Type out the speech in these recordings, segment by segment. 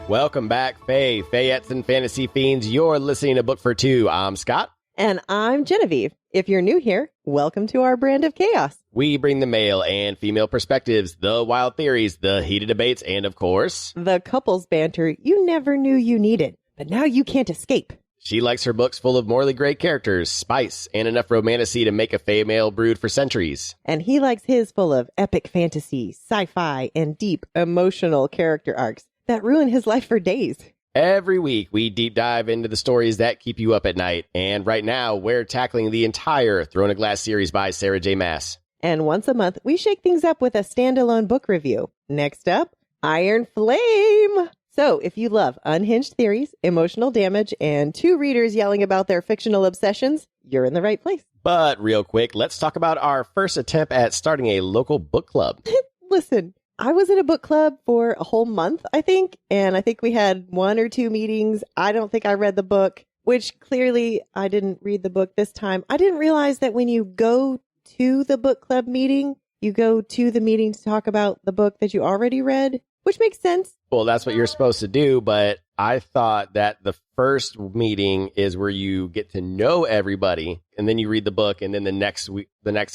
Welcome back, Fayettes and Fantasy Fiends. You're listening to Book for Two. I'm Scott. And I'm Genevieve. If you're new here, welcome to our brand of chaos. We bring the male and female perspectives, the wild theories, the heated debates, and of course, the couples banter you never knew you needed, but now you can't escape. She likes her books full of morally great characters, spice, and enough romantasy to make a fae male brood for centuries. And he likes his full of epic fantasy, sci-fi, and deep emotional character arcs that ruin his life for days. Every week, we deep dive into the stories that keep you up at night. And right now, we're tackling the entire Throne of Glass series by Sarah J. Maas. And once a month, we shake things up with a standalone book review. Next up, Iron Flame. So if you love unhinged theories, emotional damage, and two readers yelling about their fictional obsessions, you're in the right place. But real quick, let's talk about our first attempt at starting a local book club. Listen, I was in a book club for a whole month, I think, and I think we had 1 or 2 meetings. I don't think I read the book, which clearly I didn't read the book this time. I didn't realize that when you go to the book club meeting, you go to the meeting to talk about the book that you already read, which makes sense. Well, that's what you're supposed to do, but I thought that the first meeting is where you get to know everybody, and then you read the book, and then the next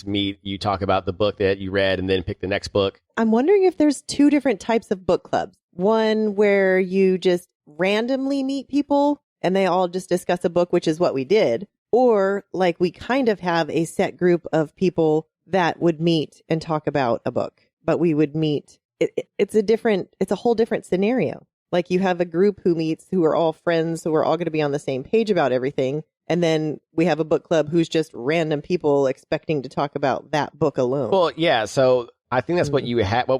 meet, you talk about the book that you read, and then pick the next book. I'm wondering if there's 2 different types of book clubs. One where you just randomly meet people, and they all just discuss a book, which is what we did. Or like we kind of have a set group of people that would meet and talk about a book, but we would meet. It's a whole different scenario. Like you have a group who meets who are all friends who are all going to be on the same page about everything. And then we have a book club who's just random people expecting to talk about that book alone. Well, yeah. So I think that's what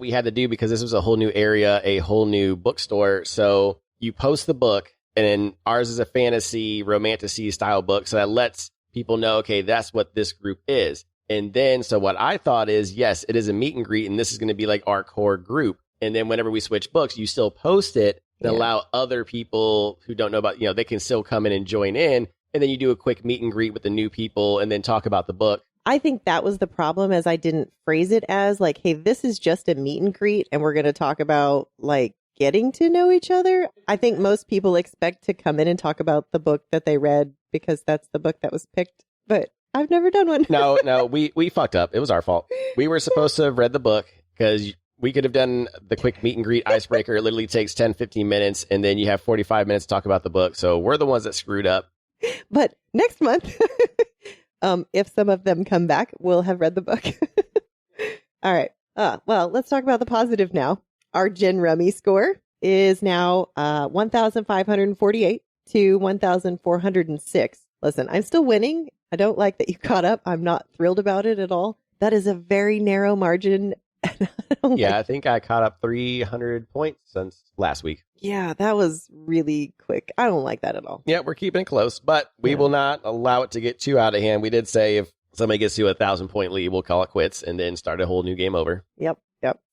we had to do, because this was a whole new area, a whole new bookstore. So you post the book, and then ours is a fantasy, romantasy style book. So that lets people know, okay, that's what this group is. And then, so what I thought is, yes, it is a meet and greet, and this is going to be like our core group. And then whenever we switch books, you still post it and allow other people who don't know about, they can still come in and join in. And then you do a quick meet and greet with the new people and then talk about the book. I think that was the problem, as I didn't phrase it as like, hey, this is just a meet and greet and we're going to talk about like getting to know each other. I think most people expect to come in and talk about the book that they read because that's the book that was picked. But I've never done one. No, we fucked up. It was our fault. We were supposed to have read the book because we could have done the quick meet and greet icebreaker. It literally takes 10, 15 minutes, and then you have 45 minutes to talk about the book. So we're the ones that screwed up. But next month, if some of them come back, we'll have read the book. All right. Well, let's talk about the positive now. Our Gin Rummy score is now 1,548 to 1,406. Listen, I'm still winning. I don't like that you caught up. I'm not thrilled about it at all. That is a very narrow margin. I think I caught up 300 points since last week. Yeah, that was really quick. I don't like that at all. Yeah, we're keeping it close, but we will not allow it to get too out of hand. We did say if somebody gets to a 1,000-point lead, we'll call it quits and then start a whole new game over. Yep.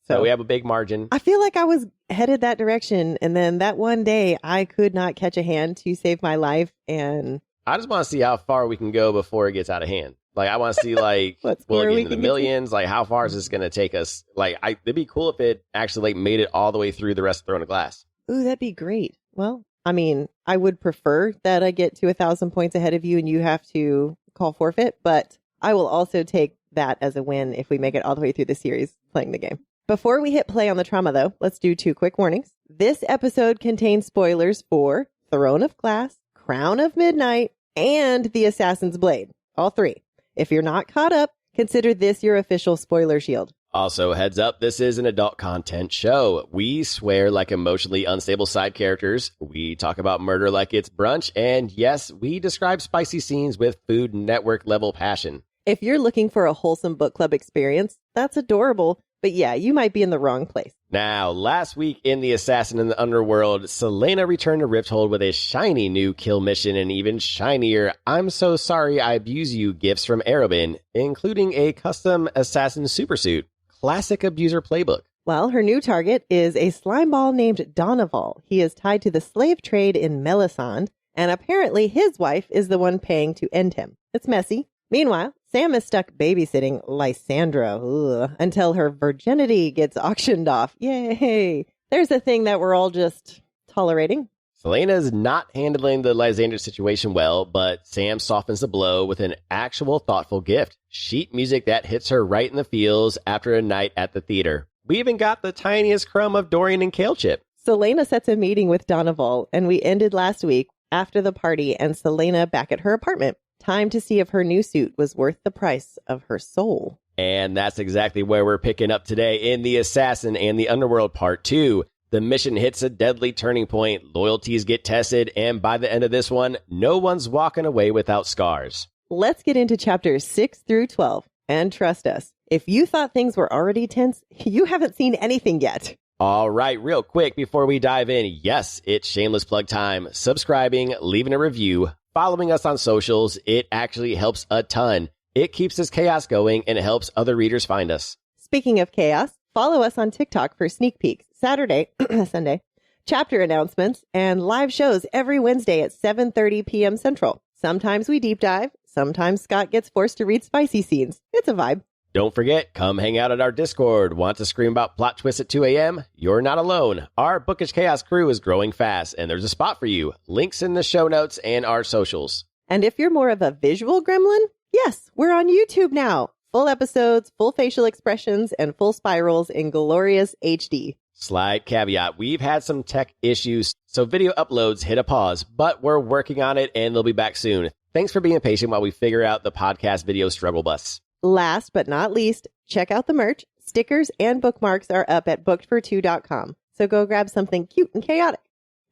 So we have a big margin. I feel like I was headed that direction, and then that one day I could not catch a hand to save my life, and I just want to see how far we can go before it gets out of hand. Like, I want to see, like, will it get into the millions? Like, how far is this going to take us? Like, it'd be cool if it actually, like, made it all the way through the rest of Throne of Glass. Ooh, that'd be great. Well, I mean, I would prefer that I get to 1,000 points ahead of you and you have to call forfeit, but I will also take that as a win if we make it all the way through the series playing the game. Before we hit play on the trauma, though, let's do 2 quick warnings. This episode contains spoilers for Throne of Glass, Crown of Midnight, and The Assassin's Blade. All 3. If you're not caught up, consider this your official spoiler shield. Also, heads up, this is an adult content show. We swear like emotionally unstable side characters. We talk about murder like it's brunch. And yes, we describe spicy scenes with Food Network level passion. If you're looking for a wholesome book club experience, that's adorable. But yeah, you might be in the wrong place. Now, last week in The Assassin in the Underworld, Celaena returned to Rifthold with a shiny new kill mission and even shinier "I'm so sorry I abuse you" gifts from Arobin, including a custom assassin supersuit. Classic abuser playbook. Well, her new target is a slimeball named Doneval. He is tied to the slave trade in Melisande, and apparently his wife is the one paying to end him. It's messy. Meanwhile, Sam is stuck babysitting Lysandra until her virginity gets auctioned off. Yay! There's a thing that we're all just Tolerating. Celaena's not handling the Lysandra situation well, but Sam softens the blow with an actual thoughtful gift. Sheet music that hits her right in the feels after a night at the theater. We even got the tiniest crumb of Dorian and Kale chip. Celaena sets a meeting with Doneval, and we ended last week after the party and Celaena back at her apartment. Time to see if her new suit was worth the price of her soul. And that's exactly where we're picking up today in The Assassin and the Underworld Part 2. The mission hits a deadly turning point, loyalties get tested, and by the end of this one, no one's walking away without scars. Let's get into chapters 6 through 12. And trust us, if you thought things were already tense, you haven't seen anything yet. All right, real quick before we dive in, yes, it's shameless plug time. Subscribing, leaving a review, following us on socials, it actually helps a ton. It keeps this chaos going and it helps other readers find us. Speaking of chaos, follow us on TikTok for sneak peeks, Saturday, Sunday, chapter announcements, and live shows every Wednesday at 7:30 p.m. Central. Sometimes we deep dive. Sometimes Scott gets forced to read spicy scenes. It's a vibe. Don't forget, come hang out at our Discord. Want to scream about plot twists at 2 a.m.? You're not alone. Our Bookish Chaos crew is growing fast, and there's a spot for you. Links in the show notes and our socials. And if you're more of a visual gremlin, yes, we're on YouTube now. Full episodes, full facial expressions, and full spirals in glorious HD. Slight caveat, we've had some tech issues, so video uploads hit a pause, but we're working on it and they'll be back soon. Thanks for being patient while we figure out the podcast video struggle bus. Last but not least, check out the merch. Stickers and bookmarks are up at bookedfor2.com. So go grab something cute and chaotic.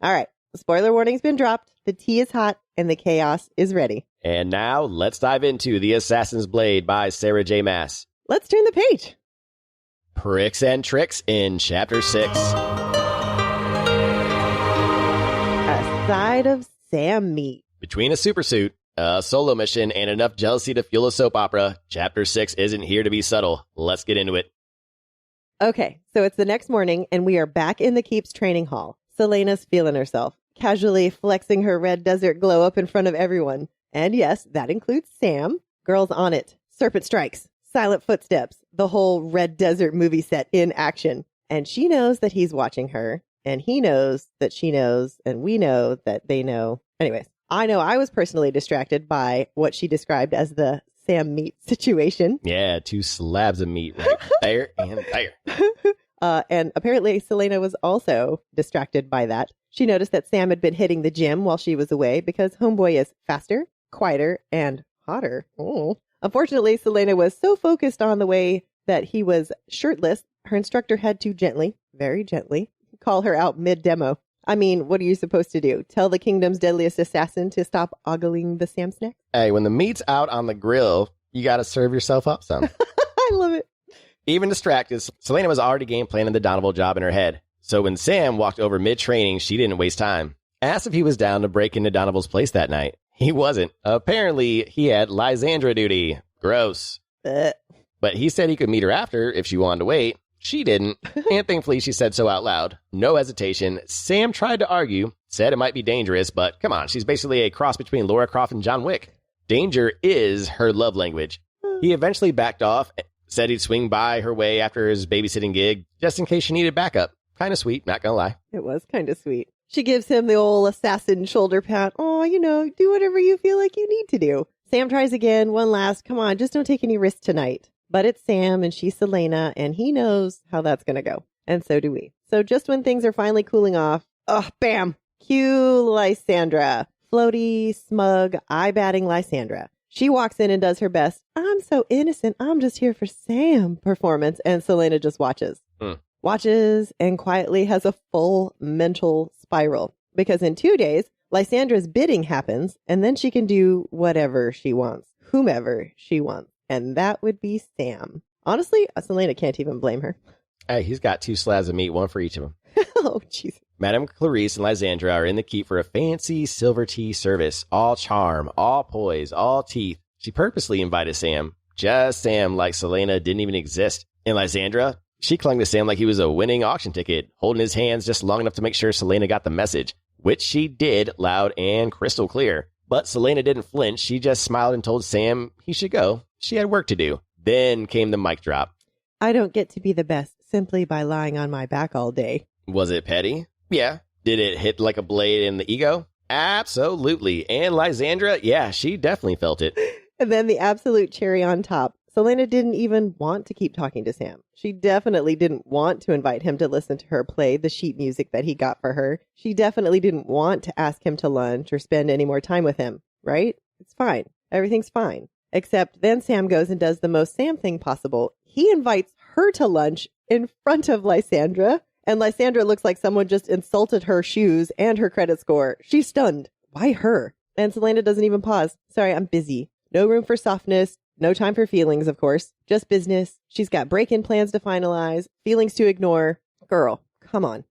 All right, the spoiler warning's been dropped, the tea is hot, and the chaos is ready. And now, let's dive into The Assassin's Blade by Sarah J. Maas. Let's turn the page. Pricks and Tricks in Chapter 6. A side of Sam meat. Between a supersuit, a solo mission, and enough jealousy to fuel a soap opera, Chapter 6 isn't here to be subtle. Let's get into it. Okay, so it's the next morning, and we are back in the Keep's training hall. Celaena's feeling herself, casually flexing her red desert glow up in front of everyone. And yes, that includes Sam. Girls on it. Serpent strikes. Silent footsteps. The whole red desert movie set in action. And she knows that he's watching her. And he knows that she knows. And we know that they know. Anyways, I know I was personally distracted by what she described as the Sam meat situation. Yeah, 2 slabs of meat right there and there. And apparently Celaena was also distracted by that. She noticed that Sam had been hitting the gym while she was away because homeboy is faster, quieter, and hotter. Oh. Unfortunately, Celaena was so focused on the way that he was shirtless, her instructor had to gently, very gently, call her out mid-demo. I mean, what are you supposed to do? Tell the kingdom's deadliest assassin to stop ogling the Sam snack? Hey, when the meat's out on the grill, you got to serve yourself up some. I love it. Even distracted, Celaena was already game planning the Doneval job in her head. So when Sam walked over mid-training, she didn't waste time. Asked if he was down to break into Doneval's place that night. He wasn't. Apparently, he had Lysandra duty. Gross. But he said he could meet her after if she wanted to wait. She didn't. And thankfully, she said so out loud. No hesitation. Sam tried to argue, said it might be dangerous, but come on, she's basically a cross between Lara Croft and John Wick. Danger is her love language. He eventually backed off, said he'd swing by her way after his babysitting gig, just in case she needed backup. Kind of sweet, not gonna lie. It was kind of sweet. She gives him the old assassin shoulder pat. Oh, do whatever you feel like you need to do. Sam tries again, one last, come on, just don't take any risks tonight. But it's Sam and she's Celaena, and he knows how that's going to go. And so do we. So just when things are finally cooling off, bam, cue Lysandra. Floaty, smug, eye-batting Lysandra. She walks in and does her best, I'm so innocent, I'm just here for Sam performance. And Celaena just watches. Watches and quietly has a full mental spiral. Because in 2 days, Lysandra's bidding happens, and then she can do whatever she wants, whomever she wants. And that would be Sam. Honestly, Celaena can't even blame her. Hey, he's got 2 slabs of meat, one for each of them. Oh, jeez. Madame Clarice and Lysandra are in the keep for a fancy silver tea service. All charm, all poise, all teeth. She purposely invited Sam. Just Sam, like Celaena didn't even exist. And Lysandra, she clung to Sam like he was a winning auction ticket, holding his hands just long enough to make sure Celaena got the message, which she did loud and crystal clear. But Celaena didn't flinch. She just smiled and told Sam he should go. She had work to do. Then came the mic drop. I don't get to be the best simply by lying on my back all day. Was it petty? Yeah. Did it hit like a blade in the ego? Absolutely. And Lysandra, yeah, she definitely felt it. And then the absolute cherry on top. Celaena didn't even want to keep talking to Sam. She definitely didn't want to invite him to listen to her play the sheet music that he got for her. She definitely didn't want to ask him to lunch or spend any more time with him, right? It's fine. Everything's fine. Except then Sam goes and does the most Sam thing possible. He invites her to lunch in front of Lysandra, and Lysandra looks like someone just insulted her shoes and her credit score. She's stunned. Why her? And Celaena doesn't even pause. Sorry, I'm busy. No room for softness. No time for feelings, of course. Just business. She's got break-in plans to finalize, feelings to ignore. Girl, come on.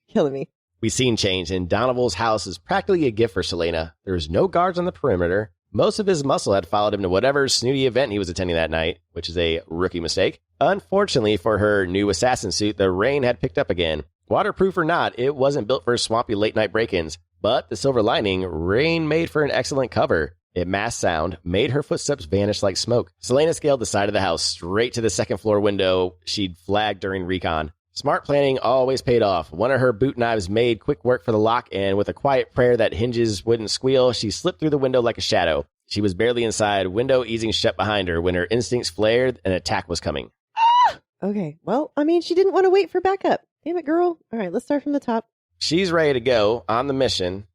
Killing me. We scene change, and Doneval's house is practically a gift for Celaena. There's no guards on the perimeter. Most of his muscle had followed him to whatever snooty event he was attending that night, which is a rookie mistake. Unfortunately for her new assassin suit, the rain had picked up again. Waterproof or not, it wasn't built for swampy late-night break-ins. But the silver lining, rain made for an excellent cover. It masked sound, made her footsteps vanish like smoke. Celaena scaled the side of the house, straight to the second-floor window she'd flagged during recon. Smart planning always paid off. One of her boot knives made quick work for the lock, and with a quiet prayer that hinges wouldn't squeal, she slipped through the window like a shadow. She was barely inside, window easing shut behind her, when her instincts flared, an attack was coming. Okay, well, I mean, she didn't want to wait for backup. Damn it, girl. All right, let's start from the top. She's ready to go on the mission.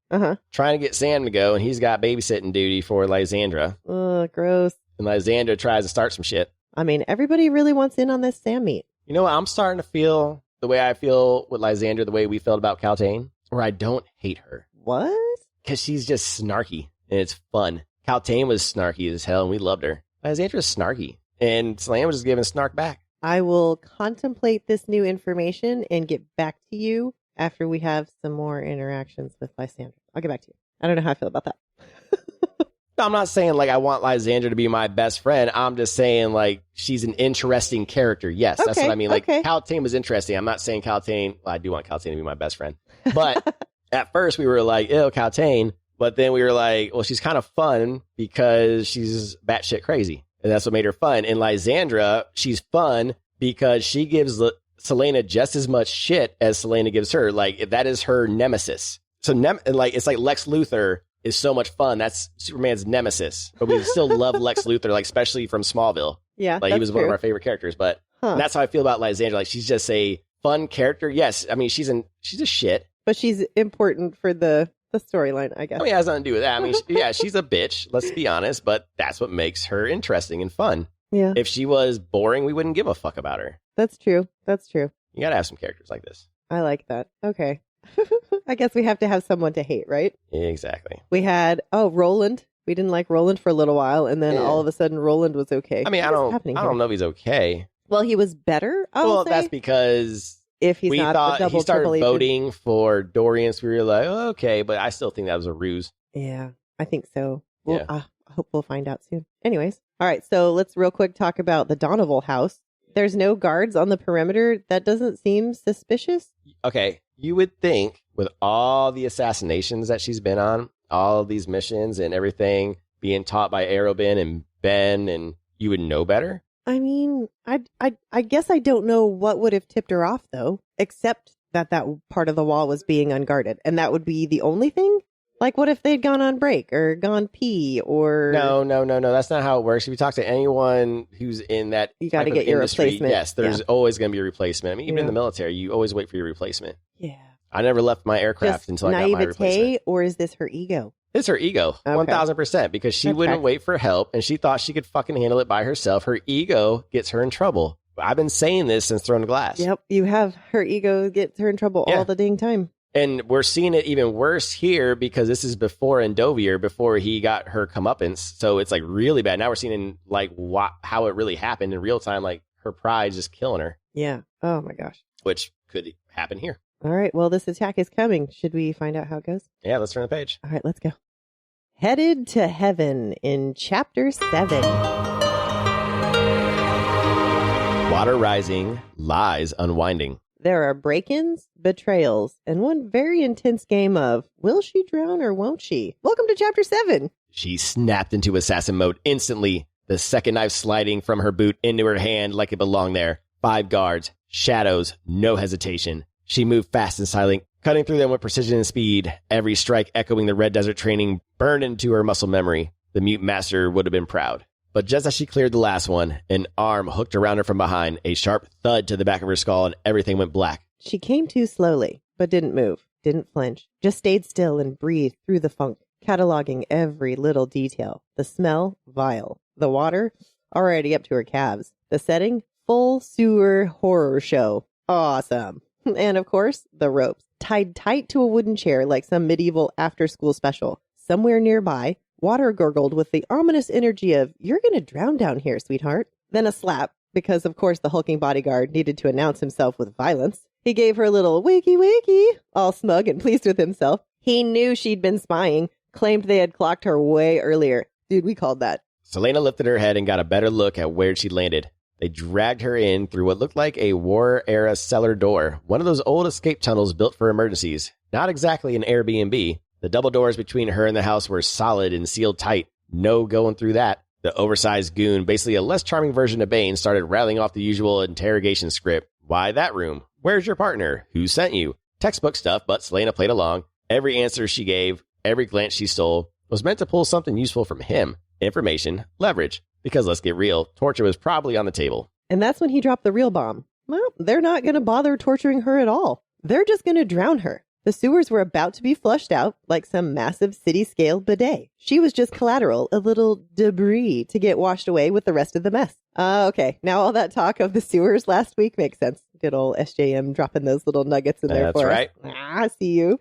Trying to get Sam to go, and he's got babysitting duty for Lysandra. Ugh, gross. And Lysandra tries to start some shit. I mean, everybody really wants in on this Sam meet. You know what? I'm starting to feel the way I feel with Lysandra, the way we felt about Celaena, where I don't hate her. What? Because she's just snarky, and it's fun. Celaena was snarky as hell, and we loved her. Lysandra's snarky, and Celaena was just giving snark back. I will contemplate this new information and get back to you after we have some more interactions with Lysandra. I'll get back to you. I don't know how I feel about that. No, I'm not saying like I want Lysandra to be my best friend. I'm just saying like she's an interesting character. Yes, that's what I mean. Like Celaena was interesting. I'm not saying Celaena. Well, I do want Celaena to be my best friend. But at first we were like, ew, Celaena. But then we were like, well, she's kind of fun because she's batshit crazy. And that's what made her fun. And Lysandra, she's fun because she gives Celaena just as much shit as Celaena gives her. Like that is her nemesis. So like it's like Lex Luthor is so much fun. That's Superman's nemesis. But we still love Lex Luthor, like especially from Smallville. Yeah, like he was one of our favorite characters. But that's how I feel about Lysandra. Like she's just a fun character. Yes, I mean she's a shit, but she's important for the storyline, I guess. I mean, it has nothing to do with that. I mean, yeah, she's a bitch. Let's be honest. But that's what makes her interesting and fun. Yeah. If she was boring, we wouldn't give a fuck about her. That's true. That's true. You gotta have some characters like this. I like that. Okay. I guess we have to have someone to hate, right? Exactly. We had, Roland. We didn't like Roland for a little while, and then all of a sudden Roland was okay. I mean, I don't know if he's okay. Well, he was better, I'll say. That's because if he's not the double, he started triple voting for Dorian, so we were like, oh, okay, but I still think that was a ruse. Yeah, I think so. I hope we'll find out soon. Anyways, all right, so let's real quick talk about the Doneval house. There's no guards on the perimeter. That doesn't seem suspicious. Okay, you would think with all the assassinations that she's been on, all of these missions and everything being taught by Arobin and Ben, and you would know better. I mean, I guess I don't know what would have tipped her off, though, except that part of the wall was being unguarded. And that would be the only thing? Like, what if they'd gone on break or gone pee or... No. That's not how it works. If you talk to anyone who's in that you got to get your industry, replacement. yes, there's always going to be a replacement. I mean, even in the military, you always wait for your replacement. Yeah. I never left my aircraft until I got my replacement. Or is this her ego? It's her ego, 1000%, because she wouldn't wait for help, and she thought she could fucking handle it by herself. Her ego gets her in trouble. I've been saying this since Throne of Glass. Yep, you have. Her ego gets her in trouble all the dang time. And we're seeing it even worse here because this is before Endovier, before he got her comeuppance. So it's like really bad. Now we're seeing like how it really happened in real time, like her pride just killing her. Yeah. Oh my gosh. Which could happen here. All right. Well, this attack is coming. Should we find out how it goes? Yeah, let's turn the page. All right, let's go. Headed to Heaven in Chapter 7. Water rising, lies unwinding. There are break-ins, betrayals, and one very intense game of will she drown or won't she? Welcome to Chapter 7. She snapped into assassin mode instantly, the second knife sliding from her boot into her hand like it belonged there. 5 guards, shadows, no hesitation. She moved fast and silent, cutting through them with precision and speed. Every strike echoing the Red Desert training burned into her muscle memory. The mute master would have been proud. But just as she cleared the last one, an arm hooked around her from behind, a sharp thud to the back of her skull, and everything went black. She came to slowly, but didn't move, didn't flinch, just stayed still and breathed through the funk, cataloging every little detail. The smell, vile. The water, already up to her calves. The setting, full sewer horror show. Awesome. And of course, the ropes, tied tight to a wooden chair like some medieval after-school special. Somewhere nearby, water gurgled with the ominous energy of, "You're going to drown down here, sweetheart." Then a slap, because of course the hulking bodyguard needed to announce himself with violence. He gave her a little wakey wakey, all smug and pleased with himself. He knew she'd been spying, claimed they had clocked her way earlier. Dude, we called that. Celaena lifted her head and got a better look at where she'd landed. They dragged her in through what looked like a war-era cellar door, one of those old escape tunnels built for emergencies. Not exactly an Airbnb. The double doors between her and the house were solid and sealed tight. No going through that. The oversized goon, basically a less charming version of Bane, started rattling off the usual interrogation script. Why that room? Where's your partner? Who sent you? Textbook stuff, but Celaena played along. Every answer she gave, every glance she stole, was meant to pull something useful from him. Information, leverage. Because let's get real, torture was probably on the table. And that's when he dropped the real bomb. Well, they're not going to bother torturing her at all. They're just going to drown her. The sewers were about to be flushed out like some massive city-scale bidet. She was just collateral, a little debris to get washed away with the rest of the mess. Okay, now all that talk of the sewers last week makes sense. Good old SJM dropping those little nuggets in there for us. That's right. I see you.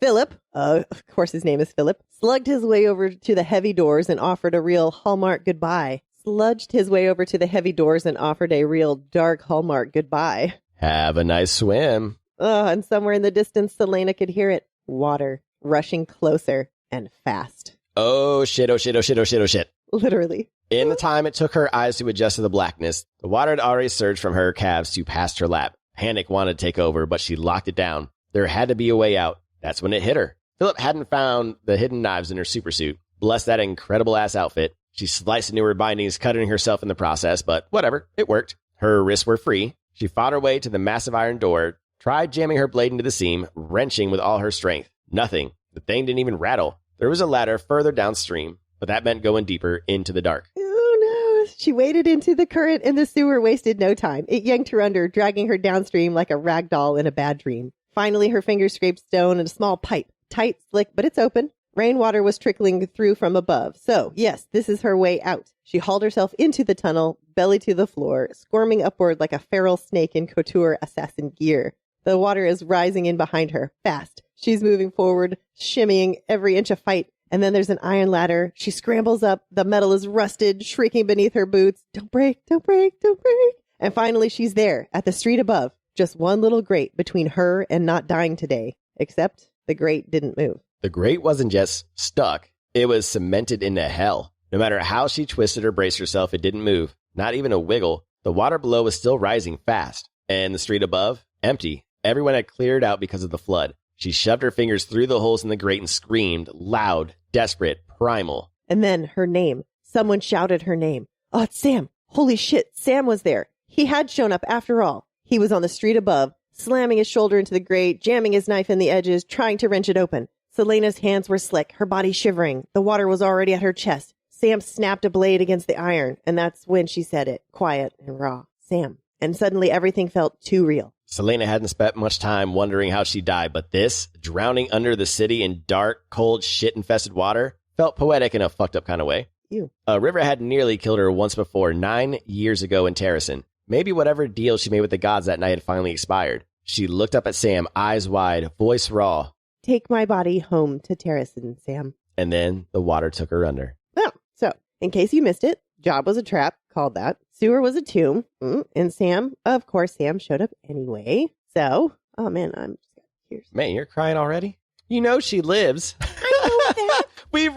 Philip, of course his name is Philip, slugged his way over to the heavy doors and offered a real Hallmark goodbye. Sludged his way over to the heavy doors and offered a real dark Hallmark goodbye. Have a nice swim. And somewhere in the distance, Celaena could hear it. Water, rushing closer and fast. Oh shit, oh shit, oh shit, oh shit, oh shit. Literally. In the time it took her eyes to adjust to the blackness, the water had already surged from her calves to past her lap. Panic wanted to take over, but she locked it down. There had to be a way out. That's when it hit her. Philip hadn't found the hidden knives in her supersuit. Bless that incredible-ass outfit. She sliced into her bindings, cutting herself in the process, but whatever, it worked. Her wrists were free. She fought her way to the massive iron door, tried jamming her blade into the seam, wrenching with all her strength. Nothing. The thing didn't even rattle. There was a ladder further downstream, but that meant going deeper into the dark. Oh no. She waded into the current and the sewer wasted no time. It yanked her under, dragging her downstream like a rag doll in a bad dream. Finally, her fingers scraped stone and a small pipe. Tight, slick, but it's open. Rainwater was trickling through from above. So, yes, this is her way out. She hauled herself into the tunnel, belly to the floor, squirming upward like a feral snake in couture assassin gear. The water is rising in behind her, fast. She's moving forward, shimmying every inch of fight. And then there's an iron ladder. She scrambles up. The metal is rusted, shrieking beneath her boots. Don't break, don't break, don't break. And finally, she's there at the street above. Just one little grate between her and not dying today. Except the grate didn't move. The grate wasn't just stuck. It was cemented into hell. No matter how she twisted or braced herself, it didn't move. Not even a wiggle. The water below was still rising fast. And the street above? Empty. Everyone had cleared out because of the flood. She shoved her fingers through the holes in the grate and screamed, loud, desperate, primal. And then her name. Someone shouted her name. Oh, it's Sam. Holy shit, Sam was there. He had shown up after all. He was on the street above, slamming his shoulder into the grate, jamming his knife in the edges, trying to wrench it open. Celaena's hands were slick, her body shivering. The water was already at her chest. Sam snapped a blade against the iron, and that's when she said it, quiet and raw. Sam. And suddenly everything felt too real. Celaena hadn't spent much time wondering how she died, but this, drowning under the city in dark, cold, shit-infested water, felt poetic in a fucked-up kind of way. Ew. A river had nearly killed her once before, 9 years ago in Terrasen. Maybe whatever deal she made with the gods that night had finally expired. She looked up at Sam, eyes wide, voice raw. Take my body home to Terrasen, Sam. And then the water took her under. Oh, so, in case you missed it, job was a trap, called that. Sewer was a tomb. And Sam, of course, Sam showed up anyway. So, oh man, I'm just got tears. Man, you're crying already? You know she lives. I know that. We've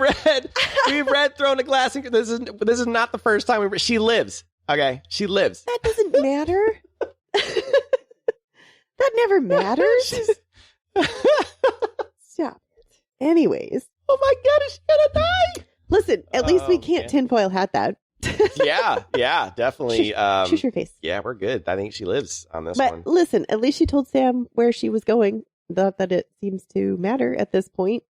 read Throne of Glass. And this is not the first time she lives. Okay, she lives. That doesn't matter. That never matters. Stop it. Anyways. Oh my God, is she gonna die? Listen, at least we can't tinfoil hat that. yeah, definitely. Shush your face. Yeah, we're good. I think she lives on this one. But listen, at least she told Sam where she was going. Not that it seems to matter at this point.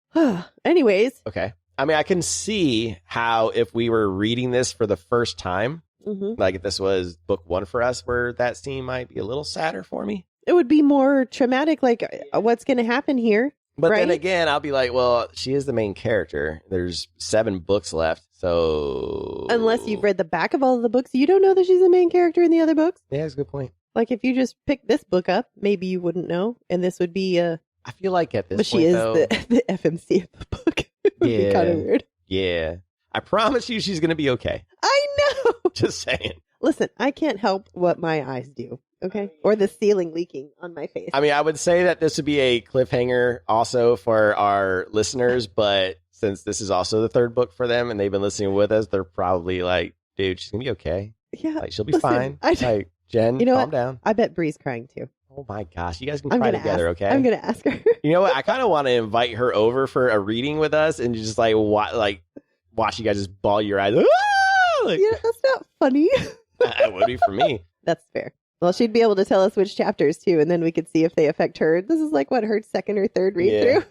Anyways. Okay. I mean, I can see how if we were reading this for the first time, like if this was book one for us, where that scene might be a little sadder for me. It would be more traumatic, like what's going to happen here. But right? then again, I'll be like, well, she is the main character. There's 7 books left. So unless you've read the back of all of the books, you don't know that she's the main character in the other books. Yeah, that's a good point. Like if you just picked this book up, maybe you wouldn't know. And this would be I feel like at this but point, she is though, the FMC of the book. It would be kind of weird. Yeah. I promise you she's going to be okay. I know. Just saying. Listen, I can't help what my eyes do. Okay. Or the ceiling leaking on my face. I mean, I would say that this would be a cliffhanger also for our listeners, but since this is also the 3rd book for them and they've been listening with us, they're probably like, dude, she's going to be okay. Yeah. Like, she'll be fine. Like, Jen, calm down. I bet Bree's crying too. Oh my gosh. You guys can cry together, okay? I'm going to ask her. You know what? I kind of want to invite her over for a reading with us and just like watch you guys just bawl your eyes. Like, yeah, that's not funny. That would be for me. That's fair. Well, she'd be able to tell us which chapters too, and then we could see if they affect her. This is like what, her 2nd or 3rd read through?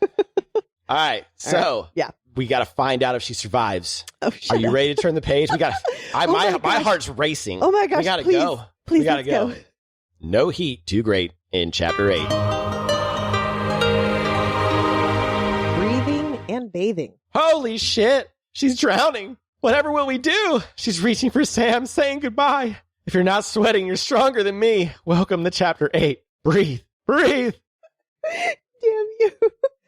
All right. So yeah, we got to find out if she survives. Oh, are you ready to turn the page? We got. My heart's racing. Oh my gosh! We got to please, go. Please, we got to go. No heat too great in chapter 8. Breathing and bathing. Holy shit! She's drowning. Whatever will we do? She's reaching for Sam, saying goodbye. If you're not sweating, you're stronger than me. Welcome to chapter 8. Breathe. Breathe. Damn you.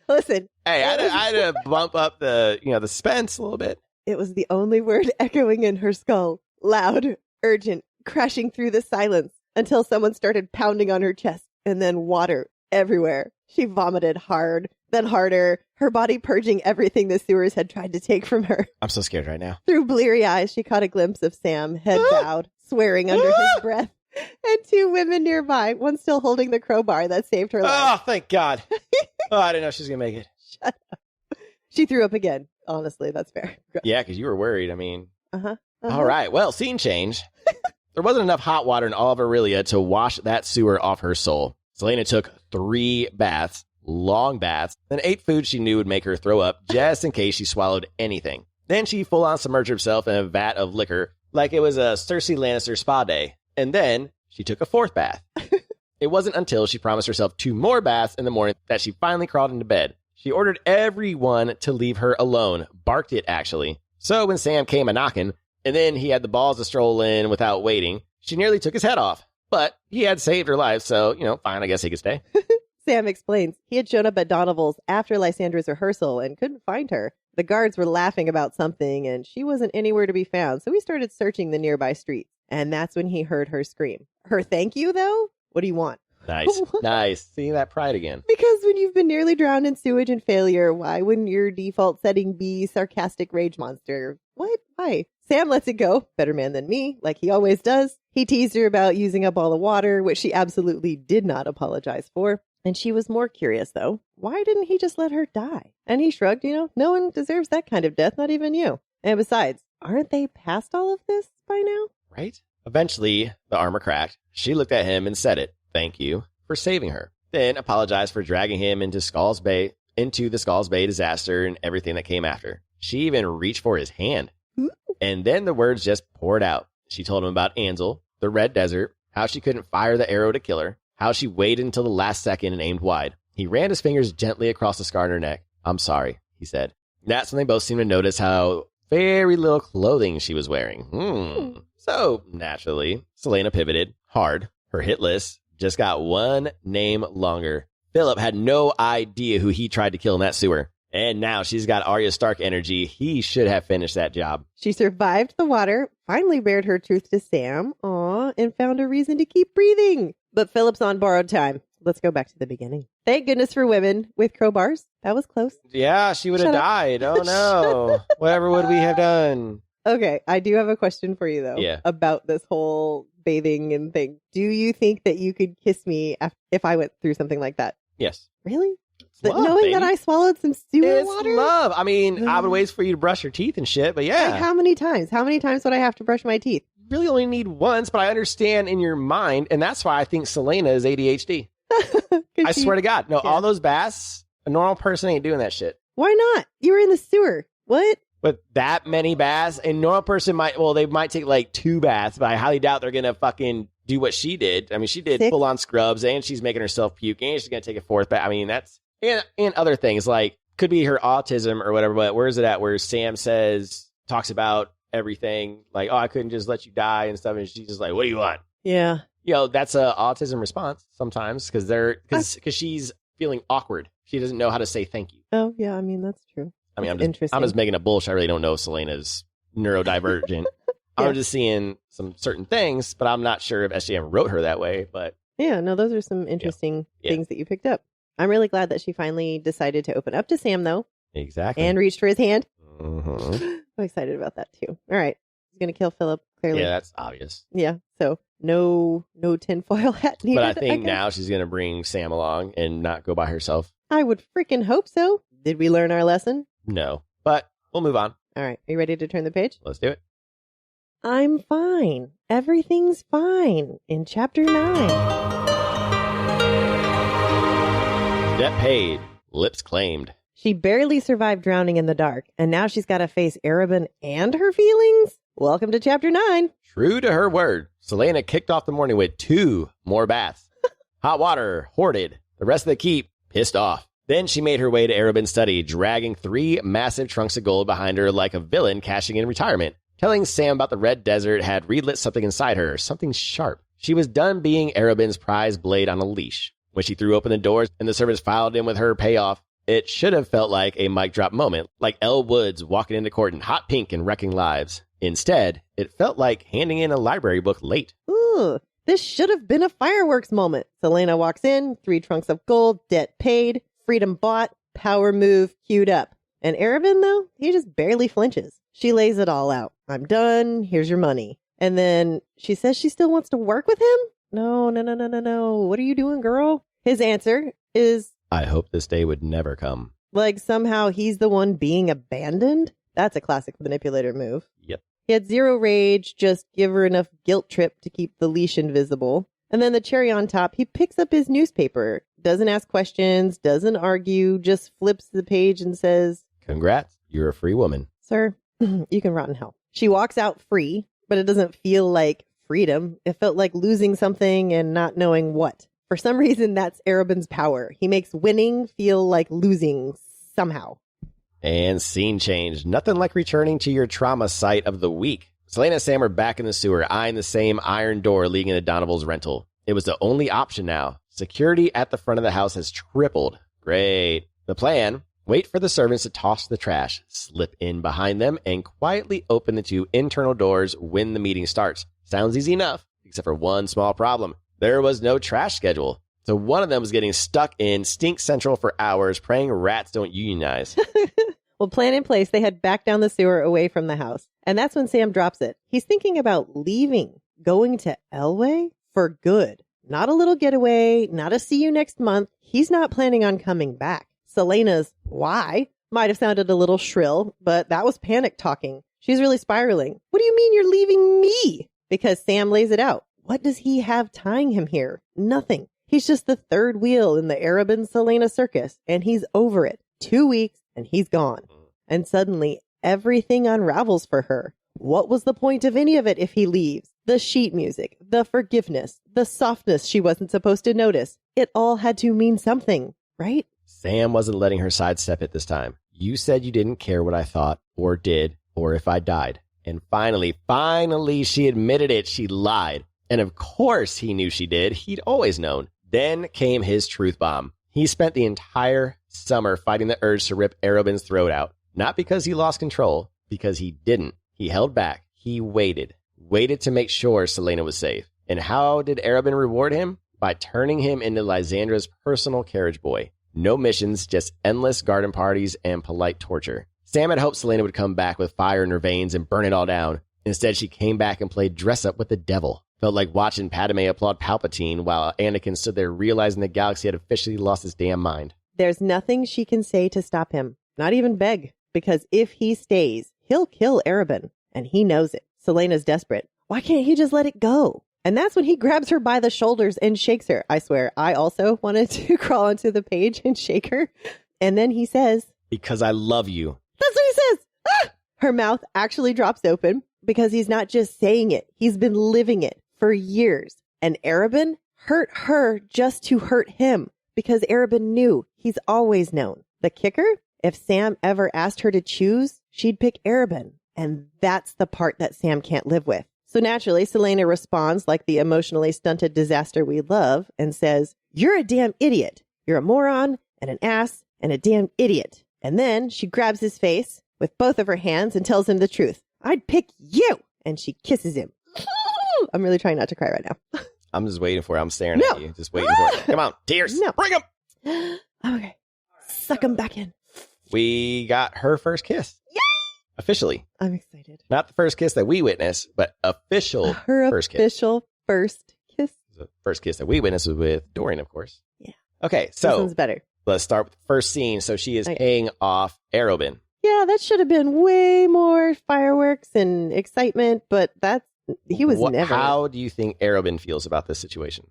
Listen. Hey, I had to bump up the suspense a little bit. It was the only word echoing in her skull. Loud, urgent, crashing through the silence until someone started pounding on her chest and then water everywhere. She vomited hard, then harder, her body purging everything the sewers had tried to take from her. I'm so scared right now. Through bleary eyes, she caught a glimpse of Sam, head bowed, swearing under his breath, and 2 women nearby, one still holding the crowbar that saved her life. Oh, thank God. I didn't know she was going to make it. Shut up. She threw up again. Honestly, that's fair. Yeah, because you were worried. I mean. Uh-huh. All right. Well, scene change. There wasn't enough hot water in all of Aurelia to wash that sewer off her soul. Celaena took 3 baths, long baths, then ate food she knew would make her throw up just in case she swallowed anything. Then she full-on submerged herself in a vat of liquor like it was a Cersei Lannister spa day. And then she took a 4th bath. It wasn't until she promised herself 2 more baths in the morning that she finally crawled into bed. She ordered everyone to leave her alone. Barked it, actually. So when Sam came a-knocking, and then he had the balls to stroll in without waiting, she nearly took his head off. But he had saved her life, so, fine, I guess he could stay. Sam explains he had shown up at Doneval's after Lysandra's rehearsal and couldn't find her. The guards were laughing about something, and she wasn't anywhere to be found, so he started searching the nearby streets. And that's when he heard her scream. Her thank you, though? What do you want? Nice. Nice. Seeing that pride again. Because when you've been nearly drowned in sewage and failure, why wouldn't your default setting be sarcastic rage monster? What? Why? Sam lets it go. Better man than me, like he always does. He teased her about using up all the water, which she absolutely did not apologize for. And she was more curious, though. Why didn't he just let her die? And he shrugged, no one deserves that kind of death, not even you. And besides, aren't they past all of this by now? Right? Eventually, the armor cracked. She looked at him and said it. Thank you for saving her. Then apologized for dragging him into the Skulls Bay disaster and everything that came after. She even reached for his hand. And then the words just poured out. She told him about Ansel, the Red Desert, how she couldn't fire the arrow to kill her, how she waited until the last second and aimed wide. He ran his fingers gently across the scar on her neck. I'm sorry, he said. That's when they both seemed to notice how very little clothing she was wearing. So, naturally, Celaena pivoted hard. Her hit list just got one name longer. Philip had no idea who he tried to kill in that sewer. And now she's got Arya Stark energy. He should have finished that job. She survived the water, finally bared her truth to Sam, and found a reason to keep breathing. But Philip's on borrowed time. Let's go back to the beginning. Thank goodness for women with crowbars. That was close. Yeah, she would have died. Oh, no. Whatever would we have done? Okay, I do have a question for you, though. Yeah. About this whole bathing and thing. Do you think that you could kiss me if I went through something like that? Yes. Really? Love, knowing baby. that I swallowed some sewer water? It's love. I mean, I would wait for you to brush your teeth and shit, but yeah. Like how many times? How many times would I have to brush my teeth? You really only need once, but I understand in your mind, and that's why I think Celaena is ADHD. I swear to God. No, all those baths, a normal person ain't doing that shit. Why not? You were in the sewer. What? With that many baths, a normal person they might take like 2 baths, but I highly doubt they're going to fucking do what she did. I mean, she did 6 full on scrubs and she's making herself puke and she's going to take a 4th bath. I mean, that's, and other things like could be her autism or whatever, but where is it at where Sam talks about everything like, oh, I couldn't just let you die and stuff. And she's just like, what do you want? Yeah. You know, that's a autism response sometimes because she's feeling awkward. She doesn't know how to say thank you. Oh, yeah. I mean, that's true. I mean, I'm just making a bullshit. I really don't know if Celaena's neurodivergent. Yeah. I'm just seeing some certain things, but I'm not sure if SJM wrote her that way. But yeah, no, those are some interesting things that you picked up. I'm really glad that she finally decided to open up to Sam, though. Exactly. And reached for his hand. Mm-hmm. I'm excited about that, too. All right. He's going to kill Philip, clearly. Yeah, that's obvious. Yeah. So no tinfoil hat needed. But I think now she's going to bring Sam along and not go by herself. I would freaking hope so. Did we learn our lesson? No. But we'll move on. All right. Are you ready to turn the page? Let's do it. I'm fine. Everything's fine in chapter 9. Debt paid. Lips claimed. She barely survived drowning in the dark, and now she's got to face Arabin and her feelings? Welcome to chapter 9. True to her word, Celaena kicked off the morning with 2 more baths. Hot water, hoarded. The rest of the keep, pissed off. Then she made her way to Arabin's study, dragging 3 massive trunks of gold behind her like a villain cashing in retirement. Telling Sam about the red desert had relit something inside her, something sharp. She was done being Arabin's prize blade on a leash. When she threw open the doors and the servants filed in with her payoff, it should have felt like a mic drop moment, like Elle Woods walking into court in hot pink and wrecking lives. Instead, it felt like handing in a library book late. Ooh, this should have been a fireworks moment. Celaena walks in, 3 trunks of gold, debt paid, freedom bought, power move queued up. And Arabin, though, he just barely flinches. She lays it all out. I'm done. Here's your money. And then she says she still wants to work with him? No. What are you doing, girl? His answer is, I hope this day would never come. Like somehow he's the one being abandoned? That's a classic manipulator move. Yep. He had 0 rage, just give her enough guilt trip to keep the leash invisible. And then the cherry on top, he picks up his newspaper, doesn't ask questions, doesn't argue, just flips the page and says, Congrats, you're a free woman. Sir, you can rot in hell. She walks out free, but it doesn't feel like freedom. It felt like losing something and not knowing what. For some reason, that's Arabin's power. He makes winning feel like losing somehow. And scene change. Nothing like returning to your trauma site of the week. Celaena and Sam are back in the sewer, eyeing the same iron door leading into Doneval's rental. It was the only option now. Security at the front of the house has tripled. Great. The plan, wait for the servants to toss the trash, slip in behind them, and quietly open the 2 internal doors when the meeting starts. Sounds easy enough, except for one small problem. There was no trash schedule. So one of them was getting stuck in Stink Central for hours, praying rats don't unionize. Well, plan in place, they head back down the sewer away from the house. And that's when Sam drops it. He's thinking about leaving, going to Elway for good. Not a little getaway, not a see you next month. He's not planning on coming back. Celaena's why might have sounded a little shrill, but that was panic talking. She's really spiraling. What do you mean you're leaving me? Because Sam lays it out. What does he have tying him here? Nothing. He's just the 3rd wheel in the Arabin Celaena circus, and he's over it. 2 weeks, and he's gone. And suddenly, everything unravels for her. What was the point of any of it if he leaves? The sheet music, the forgiveness, the softness she wasn't supposed to notice. It all had to mean something, right? Sam wasn't letting her sidestep it this time. You said you didn't care what I thought, or did, or if I died. And finally, she admitted it. She lied. And of course he knew she did. He'd always known. Then came his truth bomb. He spent the entire summer fighting the urge to rip Arabin's throat out. Not because he lost control, because he didn't. He held back. He waited to make sure Celaena was safe. And how did Arabin reward him? By turning him into Lysandra's personal carriage boy. No missions, just endless garden parties and polite torture. Sam had hoped Celaena would come back with fire in her veins and burn it all down. Instead, she came back and played dress up with the devil. Felt like watching Padme applaud Palpatine while Anakin stood there realizing the galaxy had officially lost its damn mind. There's nothing she can say to stop him. Not even beg. Because if he stays, he'll kill Arabin. And he knows it. Celaena's desperate. Why can't he just let it go? And that's when he grabs her by the shoulders and shakes her. I swear, I also wanted to crawl onto the page and shake her. And then he says, because I love you. That's what he says. Ah! Her mouth actually drops open because he's not just saying it. He's been living it for years. And Arabin hurt her just to hurt him because Arabin knew. He's always known. The kicker? If Sam ever asked her to choose, she'd pick Arabin. And that's the part that Sam can't live with. So naturally, Celaena responds like the emotionally stunted disaster we love and says, you're a damn idiot. You're a moron and an ass and a damn idiot. And then she grabs his face with both of her hands and tells him the truth. I'd pick you. And she kisses him. I'm really trying not to cry right now. I'm just waiting for it. I'm staring at you. Just waiting for it. Come on. Tears. No. Bring them. Okay. Suck him back in. We got her first kiss. Yay! Officially. I'm excited. Not the first kiss that we witnessed, but official Her first kiss. official first kiss. The first kiss that we witnessed was with Dorian, of course. Yeah. Okay, This so one's better. let's start with the first scene. So she is paying off Arobin. Yeah, that should have been way more fireworks and excitement, but he was never. How do you think Arobin feels about this situation?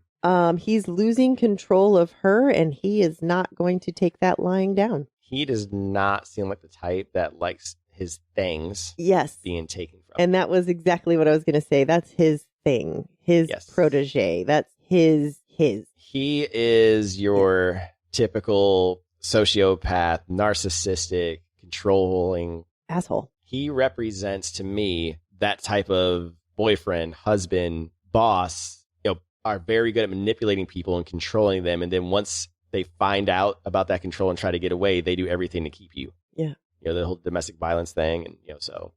He's losing control of her, and he is not going to take that lying down. He does not seem like the type that likes his things being taken from. And that was exactly what I was going to say. That's his thing, his protege. That's his. He is your typical sociopath, narcissistic, controlling asshole. He represents to me that type of boyfriend, husband, boss, are very good at manipulating people and controlling them. And then once they find out about that control and try to get away, they do everything to keep you. Yeah. The whole domestic violence thing. And, so.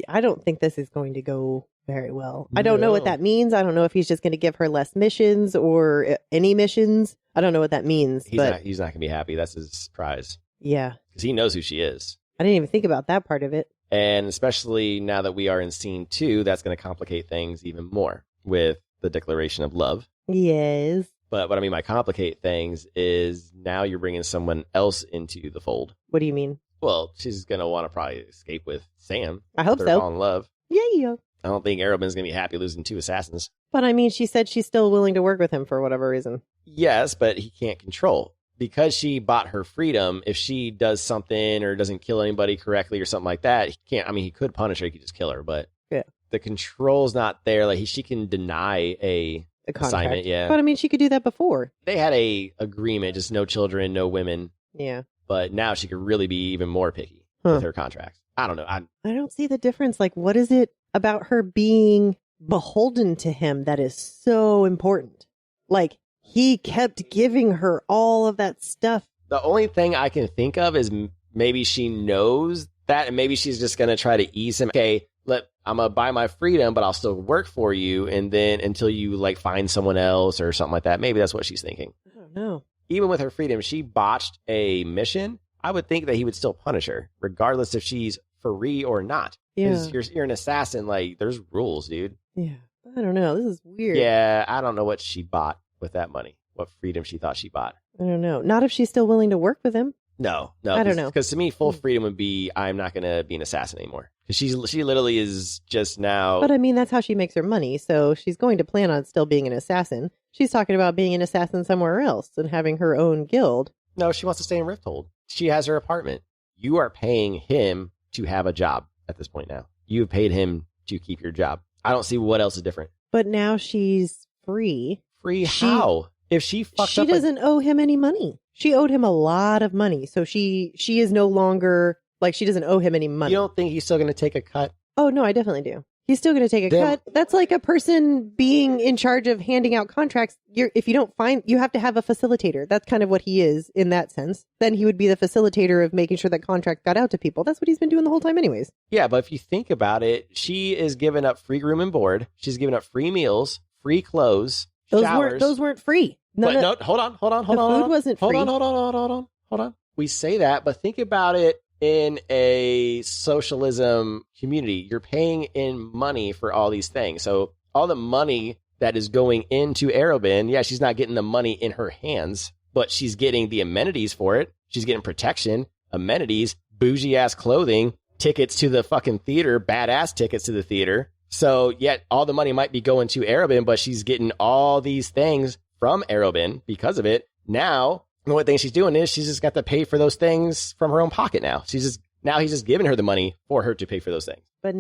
I don't think this is going to go very well. I don't know what that means. I don't know if he's just going to give her less missions or any missions. I don't know what that means. He's not going to be happy. That's his prize. Yeah. Because he knows who she is. I didn't even think about that part of it. And especially now that we are in scene 2, that's going to complicate things even more with the declaration of love. Yes. But what I mean by complicate things is now you're bringing someone else into the fold. What do you mean? Well, she's going to want to probably escape with Sam. I hope so. Fall in love. Yeah. I don't think Arobin's going to be happy losing 2 assassins. But I mean, she said she's still willing to work with him for whatever reason. Yes, but he can't control. Because she bought her freedom, if she does something or doesn't kill anybody correctly or something like that, he can't. I mean, he could punish her. He could just kill her. But the control's not there. Like she can deny a assignment. Yeah. But I mean, she could do that before. They had a agreement, just no children, no women. Yeah. But now she could really be even more picky with her contracts. I don't know. I don't see the difference. Like, what is it about her being beholden to him that is so important? Like, he kept giving her all of that stuff. The only thing I can think of is maybe she knows that, and maybe she's just going to try to ease him. Okay, I'm going to buy my freedom, but I'll still work for you, and then until you find someone else or something like that. Maybe that's what she's thinking. I don't know. Even with her freedom, she botched a mission. I would think that he would still punish her, regardless if she's free or not. Because you're an assassin. There's rules, dude. Yeah. I don't know. This is weird. Yeah, I don't know what she bought with that money. What freedom she thought she bought. I don't know. Not if she's still willing to work with him. No. I don't know. Because to me, full freedom would be, I'm not going to be an assassin anymore. Because she literally is just now. But I mean, that's how she makes her money. So she's going to plan on still being an assassin. She's talking about being an assassin somewhere else and having her own guild. No, she wants to stay in Rifthold. She has her apartment. You are paying him to have a job at this point now. You've paid him to keep your job. I don't see what else is different. But now she's free. Free how? If she fucked up... She doesn't owe him any money. She owed him a lot of money. So she is no longer... she doesn't owe him any money. You don't think he's still going to take a cut? Oh, no, I definitely do. He's still going to take a cut. That's like a person being in charge of handing out contracts. If you don't find... You have to have a facilitator. That's kind of what he is in that sense. Then he would be the facilitator of making sure that contract got out to people. That's what he's been doing the whole time anyways. Yeah, but if you think about it, she is giving up free room and board. She's giving up free meals, free clothes, showers. Those weren't free. Hold on. The food wasn't free. Hold on. We say that, but think about it in a socialism community. You're paying in money for all these things. So all the money that is going into Arobin, she's not getting the money in her hands, but she's getting the amenities for it. She's getting protection, amenities, bougie ass clothing, tickets to the fucking theater, badass tickets to the theater. So yet all the money might be going to Arobin, but she's getting all these things from Arobin because of it. Now, the only thing she's doing is she's just got to pay for those things from her own pocket now. He's just giving her the money for her to pay for those things. But